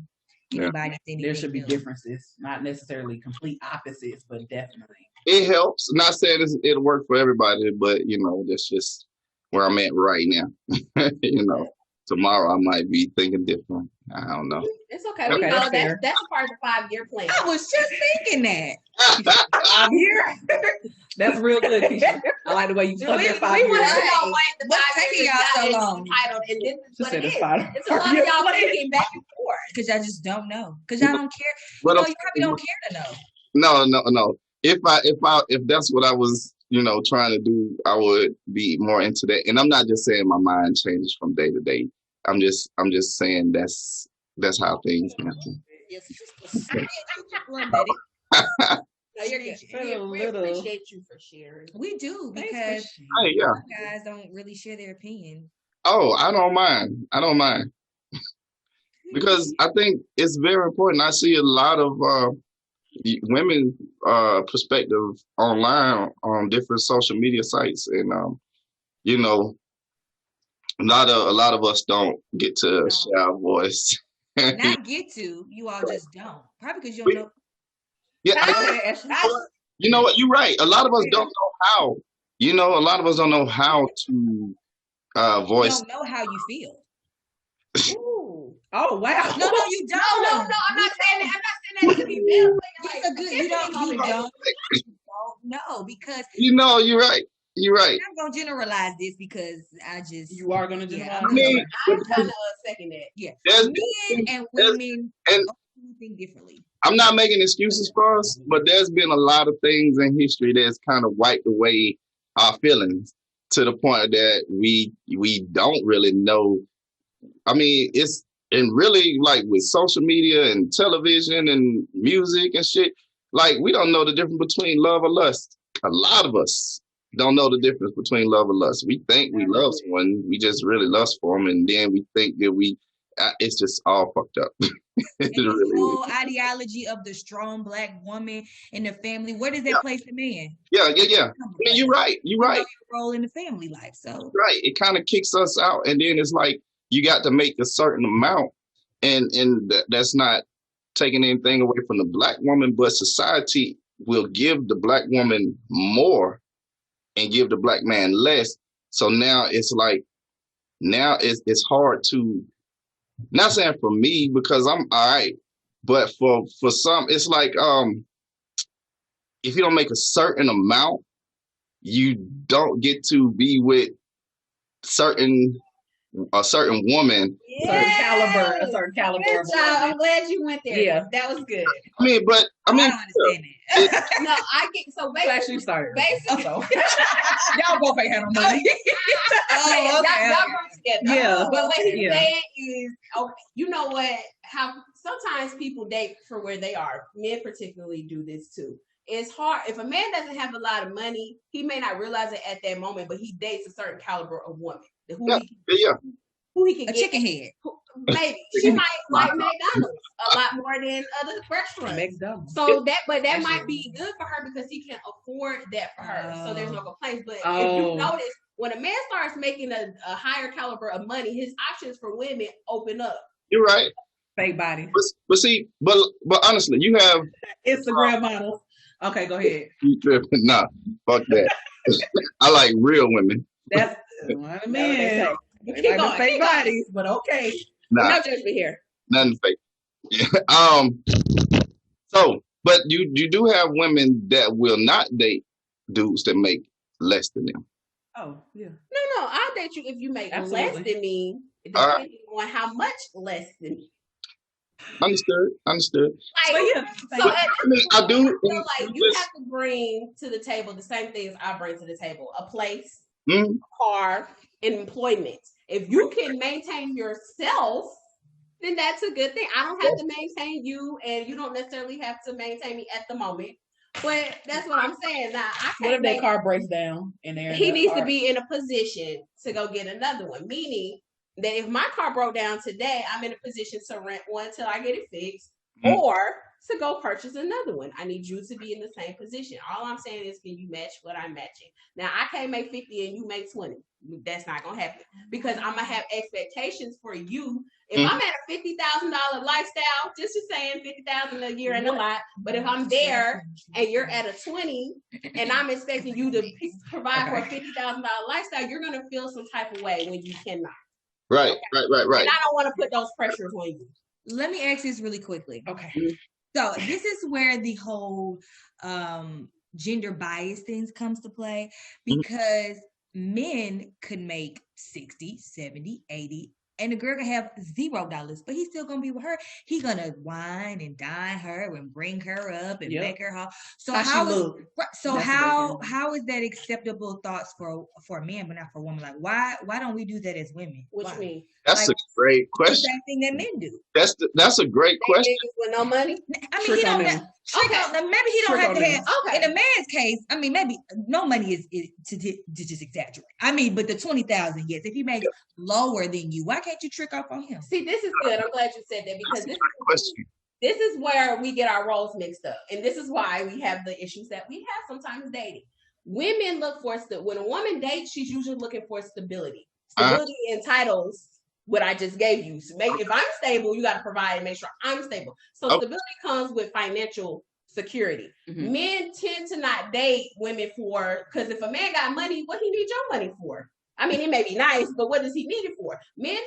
[SPEAKER 4] Anybody
[SPEAKER 5] there should be differences, not necessarily complete opposites, but definitely.
[SPEAKER 2] it helps. Not saying it'll work for everybody, but that's just where I'm at right now. Tomorrow I might be thinking different. I don't know.
[SPEAKER 3] It's okay.
[SPEAKER 5] Okay,
[SPEAKER 3] We know
[SPEAKER 5] that's
[SPEAKER 3] that's a part of the 5-year plan.
[SPEAKER 4] I was just thinking that.
[SPEAKER 5] 5 years. That's real good, Keshia. I like the way you plug your 5
[SPEAKER 3] We
[SPEAKER 5] years.
[SPEAKER 3] want to know what the
[SPEAKER 4] What's
[SPEAKER 3] 5
[SPEAKER 4] taking
[SPEAKER 3] years
[SPEAKER 4] y'all so
[SPEAKER 3] is
[SPEAKER 4] long?
[SPEAKER 3] entitled, and this is
[SPEAKER 5] She
[SPEAKER 3] what
[SPEAKER 5] said
[SPEAKER 3] it
[SPEAKER 5] it's
[SPEAKER 3] is.
[SPEAKER 5] 5
[SPEAKER 3] It's a lot of y'all thinking back and forth.
[SPEAKER 4] Because y'all just don't know. Because y'all don't care.
[SPEAKER 2] But
[SPEAKER 4] You probably don't care to know.
[SPEAKER 2] no. If that's what I was, trying to do, I would be more into that. And I'm not just saying my mind changes from day to day. I'm just saying that's how things happen.
[SPEAKER 3] Yes.
[SPEAKER 4] I get you, Little Betty.
[SPEAKER 3] No, you're good. We appreciate you for sharing.
[SPEAKER 4] We do,
[SPEAKER 5] Thanks for
[SPEAKER 4] because
[SPEAKER 2] Hey, yeah.
[SPEAKER 4] guys don't really share their opinion.
[SPEAKER 2] Oh, I don't mind. Because I think it's very important. I see a lot of women perspective online on different social media sites, and a lot of us don't get to share our voice.
[SPEAKER 4] Not get to, you all just don't. Probably because you don't know.
[SPEAKER 2] Yeah, you know what? You're right. A lot of us don't know how. A lot of us don't know how to voice.
[SPEAKER 4] You don't know how you feel.
[SPEAKER 3] Ooh.
[SPEAKER 5] Oh wow.
[SPEAKER 4] No, you don't.
[SPEAKER 3] No, I'm not saying that. I'm not saying that to be bad.
[SPEAKER 4] It's a good. You don't know, because
[SPEAKER 2] You're right.
[SPEAKER 4] I'm gonna generalize this because I just
[SPEAKER 5] You are gonna generalize.
[SPEAKER 2] I mean,
[SPEAKER 3] I'm gonna second that.
[SPEAKER 4] yeah.
[SPEAKER 2] there's-
[SPEAKER 4] Men and women
[SPEAKER 2] and
[SPEAKER 4] think differently.
[SPEAKER 2] I'm not making excuses for us, but there's been a lot of things in history that's kind of wiped away our feelings to the point that we don't really know. I mean, and really, like, with social media and television and music and shit, like, we don't know the difference between love or lust. A lot of us don't know the difference between love and lust. We think we love someone, we just really lust for them, and then we think that it's just all fucked up.
[SPEAKER 4] And
[SPEAKER 2] It
[SPEAKER 4] this
[SPEAKER 2] really
[SPEAKER 4] whole
[SPEAKER 2] is.
[SPEAKER 4] ideology of the strong Black woman in the family, where does that place the man?
[SPEAKER 2] Yeah. I mean, you're right.
[SPEAKER 4] You know your role in the family life. So
[SPEAKER 2] Right. It kind of kicks us out, and then it's like you got to make a certain amount, and that's not taking anything away from the Black woman, but society will give the Black woman more and give the Black man less. So now it's like it's hard to, not saying for me because I'm all right, but for some it's like if you don't make a certain amount, you don't get to be with a certain woman.
[SPEAKER 5] A certain caliber
[SPEAKER 3] Good
[SPEAKER 5] of
[SPEAKER 3] job.
[SPEAKER 5] woman.
[SPEAKER 3] I'm glad you went there.
[SPEAKER 5] Yeah.
[SPEAKER 3] That was good.
[SPEAKER 2] I mean,
[SPEAKER 4] I don't understand that.
[SPEAKER 3] No, I get so
[SPEAKER 5] You actually started.
[SPEAKER 3] basically.
[SPEAKER 5] So.
[SPEAKER 4] Y'all both ain't had no money.
[SPEAKER 3] Oh,
[SPEAKER 4] okay.
[SPEAKER 3] y'all work together.
[SPEAKER 5] Yeah.
[SPEAKER 3] But what he's
[SPEAKER 5] Yeah.
[SPEAKER 3] saying is, you know what? How sometimes people date for where they are. Men particularly do this too. It's hard. If a man doesn't have a lot of money, he may not realize it at that moment, but he dates a certain caliber of woman. Who he can
[SPEAKER 4] A
[SPEAKER 3] get.
[SPEAKER 4] chicken head.
[SPEAKER 3] Maybe. She might like McDonald's a lot more than other restaurants.
[SPEAKER 5] McDonald's.
[SPEAKER 3] So that might be good for her because he can afford that for her. So there's no complaints. But if you notice, when a man starts making a higher caliber of money, his options for women open up.
[SPEAKER 2] You're right.
[SPEAKER 5] Fake body.
[SPEAKER 2] But see, but honestly, you have
[SPEAKER 5] Instagram models. Okay, go ahead.
[SPEAKER 2] nah, fuck that. I like real women.
[SPEAKER 5] That's what I mean.
[SPEAKER 3] Keep going.
[SPEAKER 5] Fake bodies, but okay.
[SPEAKER 2] Nah,
[SPEAKER 3] No judgment here.
[SPEAKER 2] nothing fake. Yeah. So, but you do have women that will not date dudes that make less than them.
[SPEAKER 5] Oh, yeah.
[SPEAKER 3] No, I'll date you if you make less
[SPEAKER 5] Absolutely.
[SPEAKER 3] than me,
[SPEAKER 2] All right.
[SPEAKER 3] depending on how much less than me.
[SPEAKER 2] Understood.
[SPEAKER 5] But
[SPEAKER 3] Like,
[SPEAKER 5] yeah,
[SPEAKER 3] so
[SPEAKER 2] I mean, I do.
[SPEAKER 3] I feel like you have to bring to the table the same things I bring to the table: a place, a car, and employment. If you can maintain yourself, then that's a good thing. I don't have to maintain you, and you don't necessarily have to maintain me at the moment. But that's what I'm saying. Now, I
[SPEAKER 5] what if
[SPEAKER 3] can't.
[SPEAKER 5] that car breaks down and they're
[SPEAKER 3] He needs to be in a position to go get another one. Meaning that if my car broke down today, I'm in a position to rent one till I get it fixed, or to go purchase another one. I need you to be in the same position. All I'm saying is, can you match what I'm matching? Now, I can't make 50 and you make 20. That's not going to happen because I'm going to have expectations for you. If I'm at a $50,000 lifestyle, just saying $50,000 a year ain't a lot, but if I'm there and you're at a 20 and I'm expecting you to provide for a $50,000 lifestyle, you're going to feel some type of way when you cannot.
[SPEAKER 2] Right.
[SPEAKER 3] And I don't want to put those pressures on you.
[SPEAKER 4] Let me ask this really quickly.
[SPEAKER 5] Okay.
[SPEAKER 4] So this is where the whole gender bias things comes to play, because men could make 60, 70, 80, and the girl can have $0, but he's still gonna be with her. He's gonna wine and dine her and bring her up and make her home. So how is that acceptable thoughts for a man but not for a woman? Like why don't we do that as women?
[SPEAKER 3] What you mean?
[SPEAKER 2] That's a great question.
[SPEAKER 4] The same thing that men do.
[SPEAKER 2] That's a great question.
[SPEAKER 3] With no money?
[SPEAKER 4] I mean, he don't have, maybe he don't have to have. In a man's case, I mean, maybe no money is to just exaggerate. I mean, but the 20,000, yes. If he makes lower than you, why can't you trick off on him?
[SPEAKER 3] See, this is good. I'm glad you said that because this is where we get our roles mixed up, and this is why we have the issues that we have sometimes dating. Women look for when a woman dates, she's usually looking for stability. Stability entitles what I just gave you. So if I'm stable, you got to provide and make sure I'm stable. So stability comes with financial security. Men tend to not date women because if a man got money, what he needs your money for? I mean, it may be nice, but what does he need it for? Men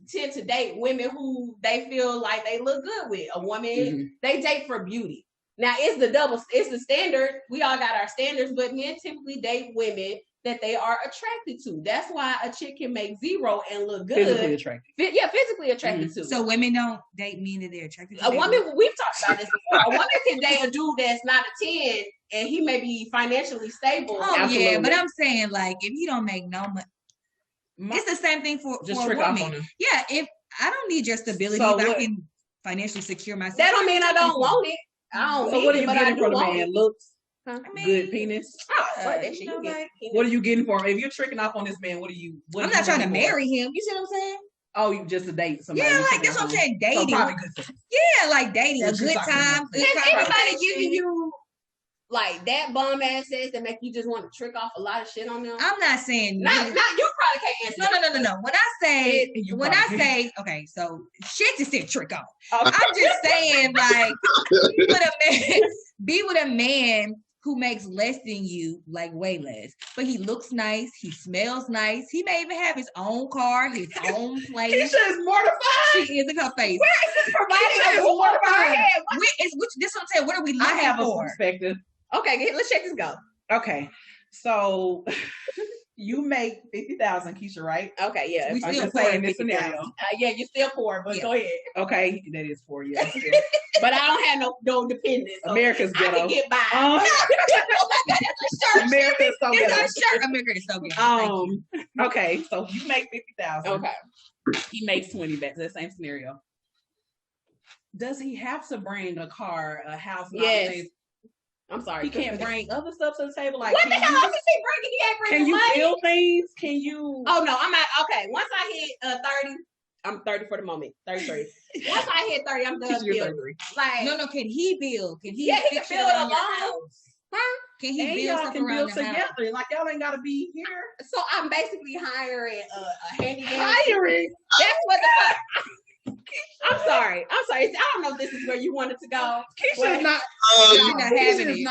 [SPEAKER 3] tend to date women who they feel like they look good with. A woman, they date for beauty. Now, it's the standard. We all got our standards, but men typically date women that they are attracted to. That's why a chick can make $0 and look good.
[SPEAKER 5] Physically attracted.
[SPEAKER 3] Physically attracted to.
[SPEAKER 4] So women don't date men that they're attracted to.
[SPEAKER 3] A woman, we've talked about this before. A woman can date a dude that's not a 10 and he may be financially stable.
[SPEAKER 4] Oh, absolutely. Yeah, but I'm saying, like, if he don't make no money, it's the same thing for a woman. Yeah, if I don't need your stability, if I can financially secure myself.
[SPEAKER 3] That don't mean I don't want it. I don't
[SPEAKER 5] so what are you getting for the man? Looks?
[SPEAKER 3] I mean,
[SPEAKER 5] good penis. What are you getting for him? If you're tricking off on this man,
[SPEAKER 4] I'm not trying to marry him. You see what I'm saying?
[SPEAKER 5] Oh, you just to date somebody.
[SPEAKER 4] Yeah, like that's what I'm saying. Dating. So probably good. Yeah, like dating. A good time.
[SPEAKER 3] Has anybody giving you like that bum ass ass that make you just want to trick off a lot of shit on them?
[SPEAKER 4] I'm not saying
[SPEAKER 3] not you probably can't answer.
[SPEAKER 4] No. When I say okay, so shit just said trick off. Okay. I'm just saying like be with a man who makes less than you, like way less, but he looks nice, he smells nice, he may even have his own car, his own place.
[SPEAKER 5] Keisha is mortified.
[SPEAKER 4] She is in her face.
[SPEAKER 3] Where is this providing a mortified?
[SPEAKER 4] This what I'm saying. What are we looking for?
[SPEAKER 5] I have a perspective.
[SPEAKER 3] Okay, let's check this go.
[SPEAKER 5] Okay, so you make 50,000, Keshia, right?
[SPEAKER 3] Okay, yeah.
[SPEAKER 4] We still playing this
[SPEAKER 3] scenario. Yeah, you're still poor, but go ahead.
[SPEAKER 5] Okay, that is for you.
[SPEAKER 3] But I don't have no dependents. So
[SPEAKER 5] America's ghetto.
[SPEAKER 3] I can get by.
[SPEAKER 5] America's so ghetto.
[SPEAKER 4] America is so ghetto.
[SPEAKER 5] Okay, so you make 50,000.
[SPEAKER 3] Okay.
[SPEAKER 5] He makes 20. Back to the same scenario. Does he have to bring a car, a house?
[SPEAKER 3] Yes. I'm sorry.
[SPEAKER 5] He can't bring other stuff to the table. Like
[SPEAKER 3] what the hell else is he bringing? He ain't bringing
[SPEAKER 5] money.
[SPEAKER 3] Can you
[SPEAKER 5] feel things? Can you?
[SPEAKER 3] Oh no, I'm not. Okay, once I hit 30, I'm 30 for the moment. 33. Once I hit 30, I'm done building. Like
[SPEAKER 4] no. Can he build? Can he?
[SPEAKER 3] Yeah, he can build alone. Huh?
[SPEAKER 4] Can he build stuff around the house?
[SPEAKER 5] Together? Like y'all ain't gotta be here.
[SPEAKER 3] So I'm basically hiring a handyman.
[SPEAKER 5] Hiring.
[SPEAKER 3] That's what the. I'm sorry. I don't know if this is where you wanted to go.
[SPEAKER 5] Keisha is not
[SPEAKER 3] having it.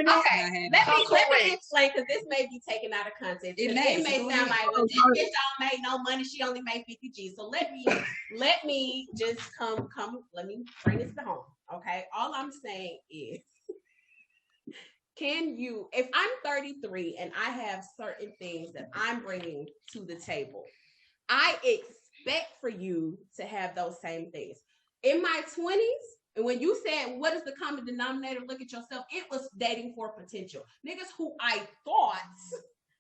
[SPEAKER 5] Okay.
[SPEAKER 3] Let me explain because this may be taken out of context. It may sound like, well, this bitch don't make no money. She only made 50 G. So let me just come. Let me bring this to home. Okay. All I'm saying is, if I'm 33 and I have certain things that I'm bringing to the table, I expect for you to have those same things. In my 20s, and when you said, what is the common denominator? Look at yourself. It was dating for potential. Niggas who I thought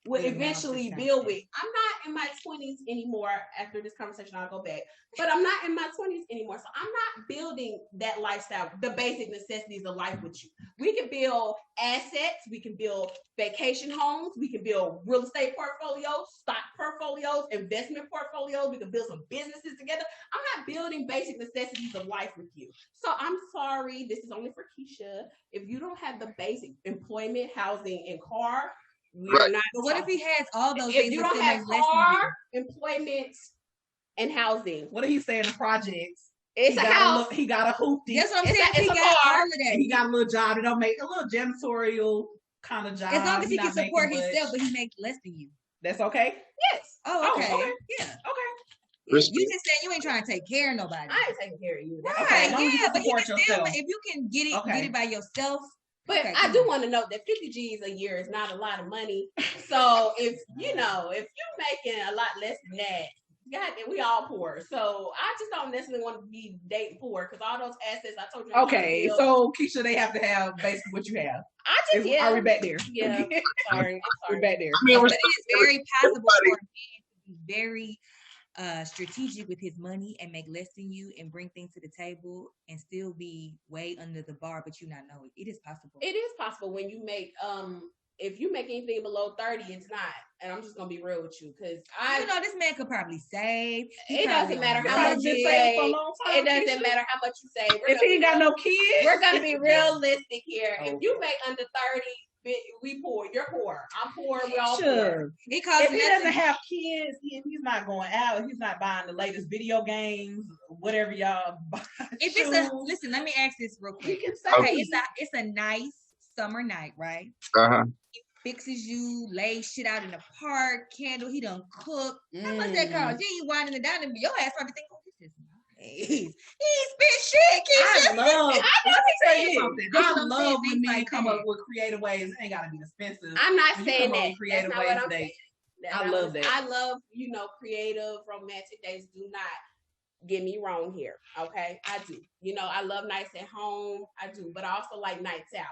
[SPEAKER 3] will
[SPEAKER 4] Yeah,
[SPEAKER 3] eventually
[SPEAKER 4] now
[SPEAKER 3] build with. I'm not in my 20s anymore. After this conversation, I'll go back. But I'm not in my 20s anymore. So I'm not building that lifestyle, the basic necessities of life with you. We can build assets. We can build vacation homes. We can build real estate portfolios, stock portfolios, investment portfolios. We can build some businesses together. I'm not building basic necessities of life with you. So I'm sorry. This is only for Keshia. If you don't have the basic employment, housing, and car, we're not.
[SPEAKER 4] But what if he has all those
[SPEAKER 3] If
[SPEAKER 4] things?
[SPEAKER 3] you
[SPEAKER 4] but
[SPEAKER 3] don't
[SPEAKER 4] still
[SPEAKER 3] have
[SPEAKER 4] makes less than you?
[SPEAKER 3] car, employment, and housing,
[SPEAKER 5] What did he say in the projects?
[SPEAKER 3] it's a house.
[SPEAKER 5] He got a hoopty.
[SPEAKER 4] That's what I'm
[SPEAKER 3] It's
[SPEAKER 4] saying.
[SPEAKER 3] a-
[SPEAKER 4] He
[SPEAKER 3] it's a
[SPEAKER 4] got
[SPEAKER 3] car.
[SPEAKER 4] all of that.
[SPEAKER 5] And he got a little job that don't make a little janitorial kind of job.
[SPEAKER 4] As long as he
[SPEAKER 5] not
[SPEAKER 4] can support
[SPEAKER 5] making much.
[SPEAKER 4] himself, but he makes less than you.
[SPEAKER 5] That's okay.
[SPEAKER 3] Yes.
[SPEAKER 4] Oh, okay.
[SPEAKER 5] okay.
[SPEAKER 4] Yeah.
[SPEAKER 5] Okay.
[SPEAKER 4] You
[SPEAKER 2] Respect.
[SPEAKER 4] just saying you ain't trying to take care of nobody.
[SPEAKER 3] I ain't taking care of you. That's
[SPEAKER 4] Right,
[SPEAKER 5] Okay, as long as you
[SPEAKER 4] yeah,
[SPEAKER 5] can
[SPEAKER 4] but you
[SPEAKER 5] support
[SPEAKER 4] can still,
[SPEAKER 5] yourself.
[SPEAKER 4] if you can get it,
[SPEAKER 5] Okay.
[SPEAKER 4] get it by yourself.
[SPEAKER 3] But
[SPEAKER 4] Okay,
[SPEAKER 3] I
[SPEAKER 4] come
[SPEAKER 3] do
[SPEAKER 4] on.
[SPEAKER 3] want to note that 50 G's a year is not a lot of money. So if you're making a lot less than that, God, we all poor. So I just don't necessarily want to be dating poor because all those assets I told you.
[SPEAKER 5] Okay, so Keshia, they have to have basically what you have.
[SPEAKER 3] I just
[SPEAKER 5] Are we back there?
[SPEAKER 3] Yeah. Sorry. I'm
[SPEAKER 5] We're
[SPEAKER 3] sorry.
[SPEAKER 5] back there.
[SPEAKER 2] I mean,
[SPEAKER 4] But it is very possible
[SPEAKER 2] everybody-
[SPEAKER 4] for a man to be very strategic with his money and make less than you and bring things to the table and still be way under the bar, but you not know it. It is possible.
[SPEAKER 3] It is possible when you make if you make anything below 30, it's not. And I'm just gonna be real with you because
[SPEAKER 4] this man could probably save.
[SPEAKER 3] it doesn't matter how
[SPEAKER 5] I've
[SPEAKER 3] much
[SPEAKER 5] been
[SPEAKER 3] you
[SPEAKER 5] saving
[SPEAKER 3] save.
[SPEAKER 5] for a long time,
[SPEAKER 3] It doesn't
[SPEAKER 5] Keshia.
[SPEAKER 3] matter how much you save.
[SPEAKER 5] If he ain't got no kids,
[SPEAKER 3] We're gonna be realistic here.
[SPEAKER 5] Oh.
[SPEAKER 3] If you make under 30, we poor. You're poor. I'm poor. We all poor.
[SPEAKER 5] Sure.
[SPEAKER 4] It costs
[SPEAKER 5] If he
[SPEAKER 4] nothing.
[SPEAKER 5] doesn't have kids, he's not going out. He's not buying the latest video games, whatever y'all buy.
[SPEAKER 4] If it's a listen, let me ask this real
[SPEAKER 5] he
[SPEAKER 4] quick.
[SPEAKER 5] can say
[SPEAKER 4] Okay, it's a nice summer night, right?
[SPEAKER 2] Uh-huh.
[SPEAKER 4] Fixes you, lays shit out in the park, candle, he done cook. How much that cost? Yeah, you winding it down and your ass probably think, oh, this is nice. He ain't spent shit, Keshia.
[SPEAKER 5] I love.
[SPEAKER 3] I know
[SPEAKER 5] Let me tell you
[SPEAKER 3] what
[SPEAKER 5] something.
[SPEAKER 4] That's
[SPEAKER 5] I
[SPEAKER 4] what I'm
[SPEAKER 5] love
[SPEAKER 4] saying,
[SPEAKER 5] when
[SPEAKER 4] things
[SPEAKER 5] men
[SPEAKER 4] like
[SPEAKER 5] come
[SPEAKER 4] that.
[SPEAKER 5] up with creative ways. It ain't gotta be expensive.
[SPEAKER 3] I'm not
[SPEAKER 5] When you
[SPEAKER 3] saying
[SPEAKER 5] come up
[SPEAKER 3] that.
[SPEAKER 5] with creative
[SPEAKER 3] That's not
[SPEAKER 5] ways
[SPEAKER 3] what I'm
[SPEAKER 5] to
[SPEAKER 3] saying.
[SPEAKER 5] date. I love that.
[SPEAKER 3] I love, creative romantic dates. Do not get me wrong here. Okay. I do. I love nights at home. I do. But I also like nights out.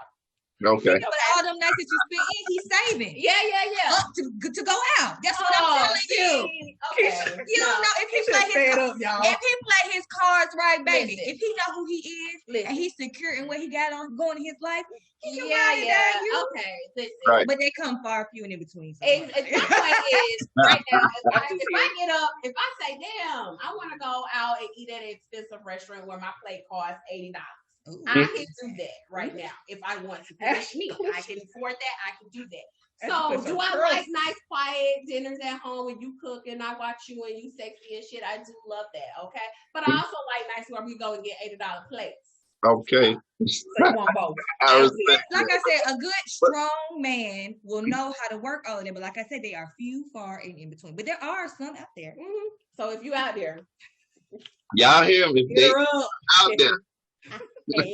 [SPEAKER 2] Okay.
[SPEAKER 4] But all them nights that you spent in, he's saving.
[SPEAKER 3] Yeah.
[SPEAKER 4] Up to go out. That's what I'm telling you.
[SPEAKER 3] Okay.
[SPEAKER 4] You don't know if he
[SPEAKER 5] He
[SPEAKER 4] play
[SPEAKER 5] should
[SPEAKER 4] his
[SPEAKER 5] set up, y'all.
[SPEAKER 4] if he play his cards right, baby.
[SPEAKER 3] Listen.
[SPEAKER 4] If he know who he is
[SPEAKER 3] Listen.
[SPEAKER 4] and he's secure in what he got on going in his life, he can
[SPEAKER 3] Yeah.
[SPEAKER 4] ride it down you.
[SPEAKER 3] Okay. Listen.
[SPEAKER 2] Right.
[SPEAKER 4] But they come far few and in between. So.
[SPEAKER 3] My point is, right now, if I get up, if I say, damn, I want to go out and eat at an expensive restaurant where my plate costs $80.
[SPEAKER 4] Ooh.
[SPEAKER 3] I can do that right now if I want to. It's me. I can afford that. I can do that. So, do I like nice, quiet dinners at home when you cook and I watch you and you sexy and shit? I do love that, okay? But I also like nights where we go and get $80 plates.
[SPEAKER 2] Okay.
[SPEAKER 5] So you want both.
[SPEAKER 2] I respect
[SPEAKER 4] Like
[SPEAKER 2] that.
[SPEAKER 4] I said, a good, strong man will know how to work all of that. But like I said, they are few, far, and in between. But there are some out there.
[SPEAKER 3] Mm-hmm. So if you out there,
[SPEAKER 2] Y'all hear me?
[SPEAKER 5] Hit
[SPEAKER 2] They
[SPEAKER 5] her up.
[SPEAKER 2] out there.
[SPEAKER 3] yeah.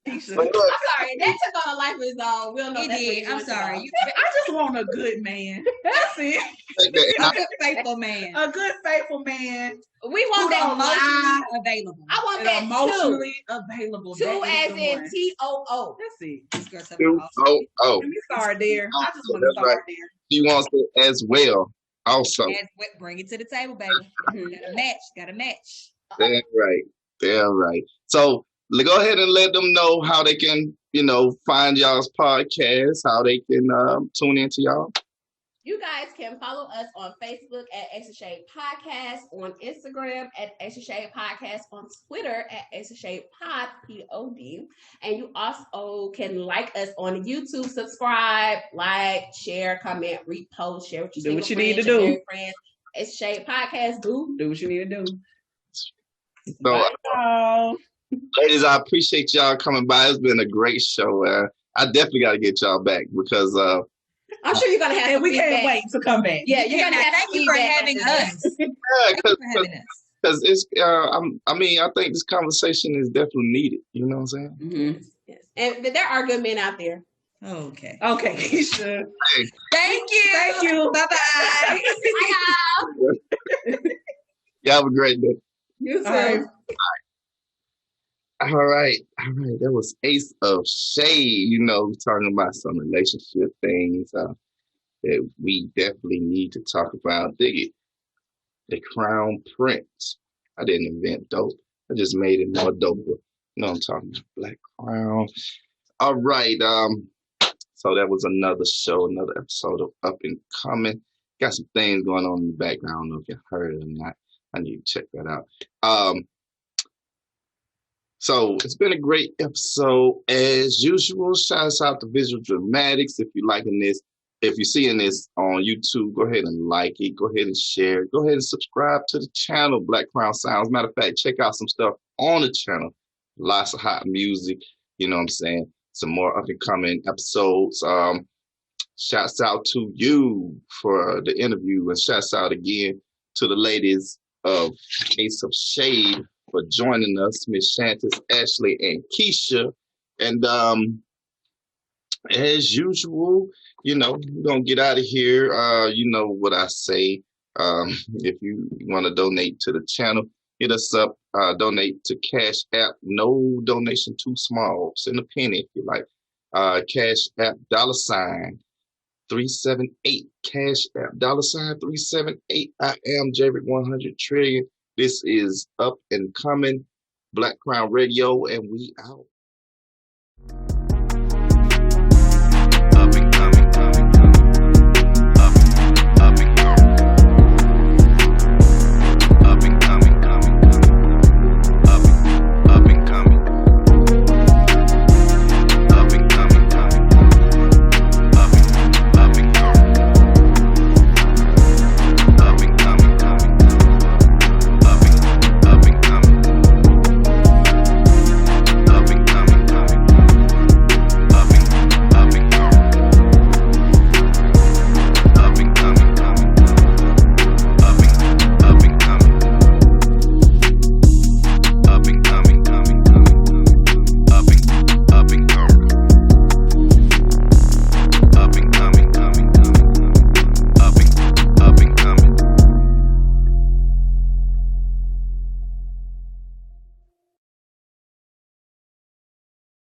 [SPEAKER 5] Keisha.
[SPEAKER 2] But
[SPEAKER 3] I'm
[SPEAKER 2] look,
[SPEAKER 3] sorry, that took on a life of its own. We'll know
[SPEAKER 4] It
[SPEAKER 3] that's what
[SPEAKER 4] did.
[SPEAKER 3] you
[SPEAKER 4] I'm
[SPEAKER 3] want to
[SPEAKER 4] sorry.
[SPEAKER 3] know.
[SPEAKER 5] I just want a good man. That's it.
[SPEAKER 2] like that.
[SPEAKER 4] A good, faithful man.
[SPEAKER 5] A good, faithful man.
[SPEAKER 3] We
[SPEAKER 5] Who
[SPEAKER 3] want that
[SPEAKER 5] don't
[SPEAKER 3] emotionally.
[SPEAKER 4] Available.
[SPEAKER 3] I want
[SPEAKER 5] And
[SPEAKER 3] that
[SPEAKER 5] emotionally available.
[SPEAKER 3] two.
[SPEAKER 5] That
[SPEAKER 3] Two
[SPEAKER 5] is
[SPEAKER 3] as
[SPEAKER 5] the
[SPEAKER 3] in
[SPEAKER 5] one.
[SPEAKER 3] TOO.
[SPEAKER 5] That's it.
[SPEAKER 4] This girl said
[SPEAKER 2] Two,
[SPEAKER 4] awesome.
[SPEAKER 2] oh.
[SPEAKER 5] Let me start there. I just want to
[SPEAKER 2] That's
[SPEAKER 5] start
[SPEAKER 2] right.
[SPEAKER 5] there.
[SPEAKER 2] She wants it as well. Also.
[SPEAKER 4] As what- bring it to the table, baby. Got a match. Got a match.
[SPEAKER 2] Damn right. Damn right. So go ahead and let them know how they can, find y'all's podcast, how they can tune into y'all.
[SPEAKER 3] You guys can follow us on Facebook at Extra Shade Podcast, on Instagram at Extra Shade Podcast, on Twitter at Extra Shade Pod, P-O-D. And you also can like us on YouTube, subscribe, like, share, comment, repost, share with your
[SPEAKER 5] Do what you
[SPEAKER 3] single
[SPEAKER 5] need to
[SPEAKER 3] friends, your
[SPEAKER 5] do.
[SPEAKER 3] married friends. Extra Shade Podcast, do.
[SPEAKER 5] Do what you need to do.
[SPEAKER 2] So,
[SPEAKER 5] Bye, y'all.
[SPEAKER 2] ladies, I appreciate y'all coming by. It's been a great show. I definitely got to get y'all back because
[SPEAKER 3] I'm sure you're going to have
[SPEAKER 5] And
[SPEAKER 3] some
[SPEAKER 5] we can't
[SPEAKER 3] feedback.
[SPEAKER 5] wait to come back.
[SPEAKER 3] Yeah, you're going to have
[SPEAKER 4] Thank
[SPEAKER 3] some
[SPEAKER 4] you for
[SPEAKER 3] feedback
[SPEAKER 4] having
[SPEAKER 3] after
[SPEAKER 4] us.
[SPEAKER 3] this.
[SPEAKER 4] Thank you for having us.
[SPEAKER 2] because it's I think this conversation is definitely needed. You know what I'm saying?
[SPEAKER 5] Mm-hmm.
[SPEAKER 3] Yes. And there are good men out there.
[SPEAKER 4] Okay.
[SPEAKER 5] Okay, Keisha.
[SPEAKER 4] Thank you.
[SPEAKER 5] Thank you.
[SPEAKER 4] Bye-bye.
[SPEAKER 2] Y'all have a great day.
[SPEAKER 3] You too.
[SPEAKER 5] All right.
[SPEAKER 2] All right. That was Ace of Shade, talking about some relationship things. that we definitely need to talk about. Dig it. The Crown Prince. I didn't invent dope. I just made it more dope. You know what I'm talking about? Black Crown. All right. So that was another show, another episode of Up and Coming. Got some things going on in the background. I don't know if you heard it or not. I need to check that out. So it's been a great episode as usual. Shout out to Visual Dramatics. If you're liking this, if you're seeing this on YouTube, go ahead and like it. Go ahead and share it. Go ahead and subscribe to the channel, Black Crown Sounds. Matter of fact, check out some stuff on the channel. Lots of hot music. You know what I'm saying? Some more up and coming episodes. Shouts out to you for the interview, and shouts out again to the ladies of Ace of Shade for joining us, Miss Chantis, Ashley, and Keshia. And as usual, you know, we're gonna get out of here. You know what I say. If you want to donate to the channel, hit us up. Donate to Cash App. No donation too small. Send a penny if you like. Cash App $378. Cash App $378. I am Javerick 100 Trillion. This is Up and Coming, BlakCrown Radio, and we out.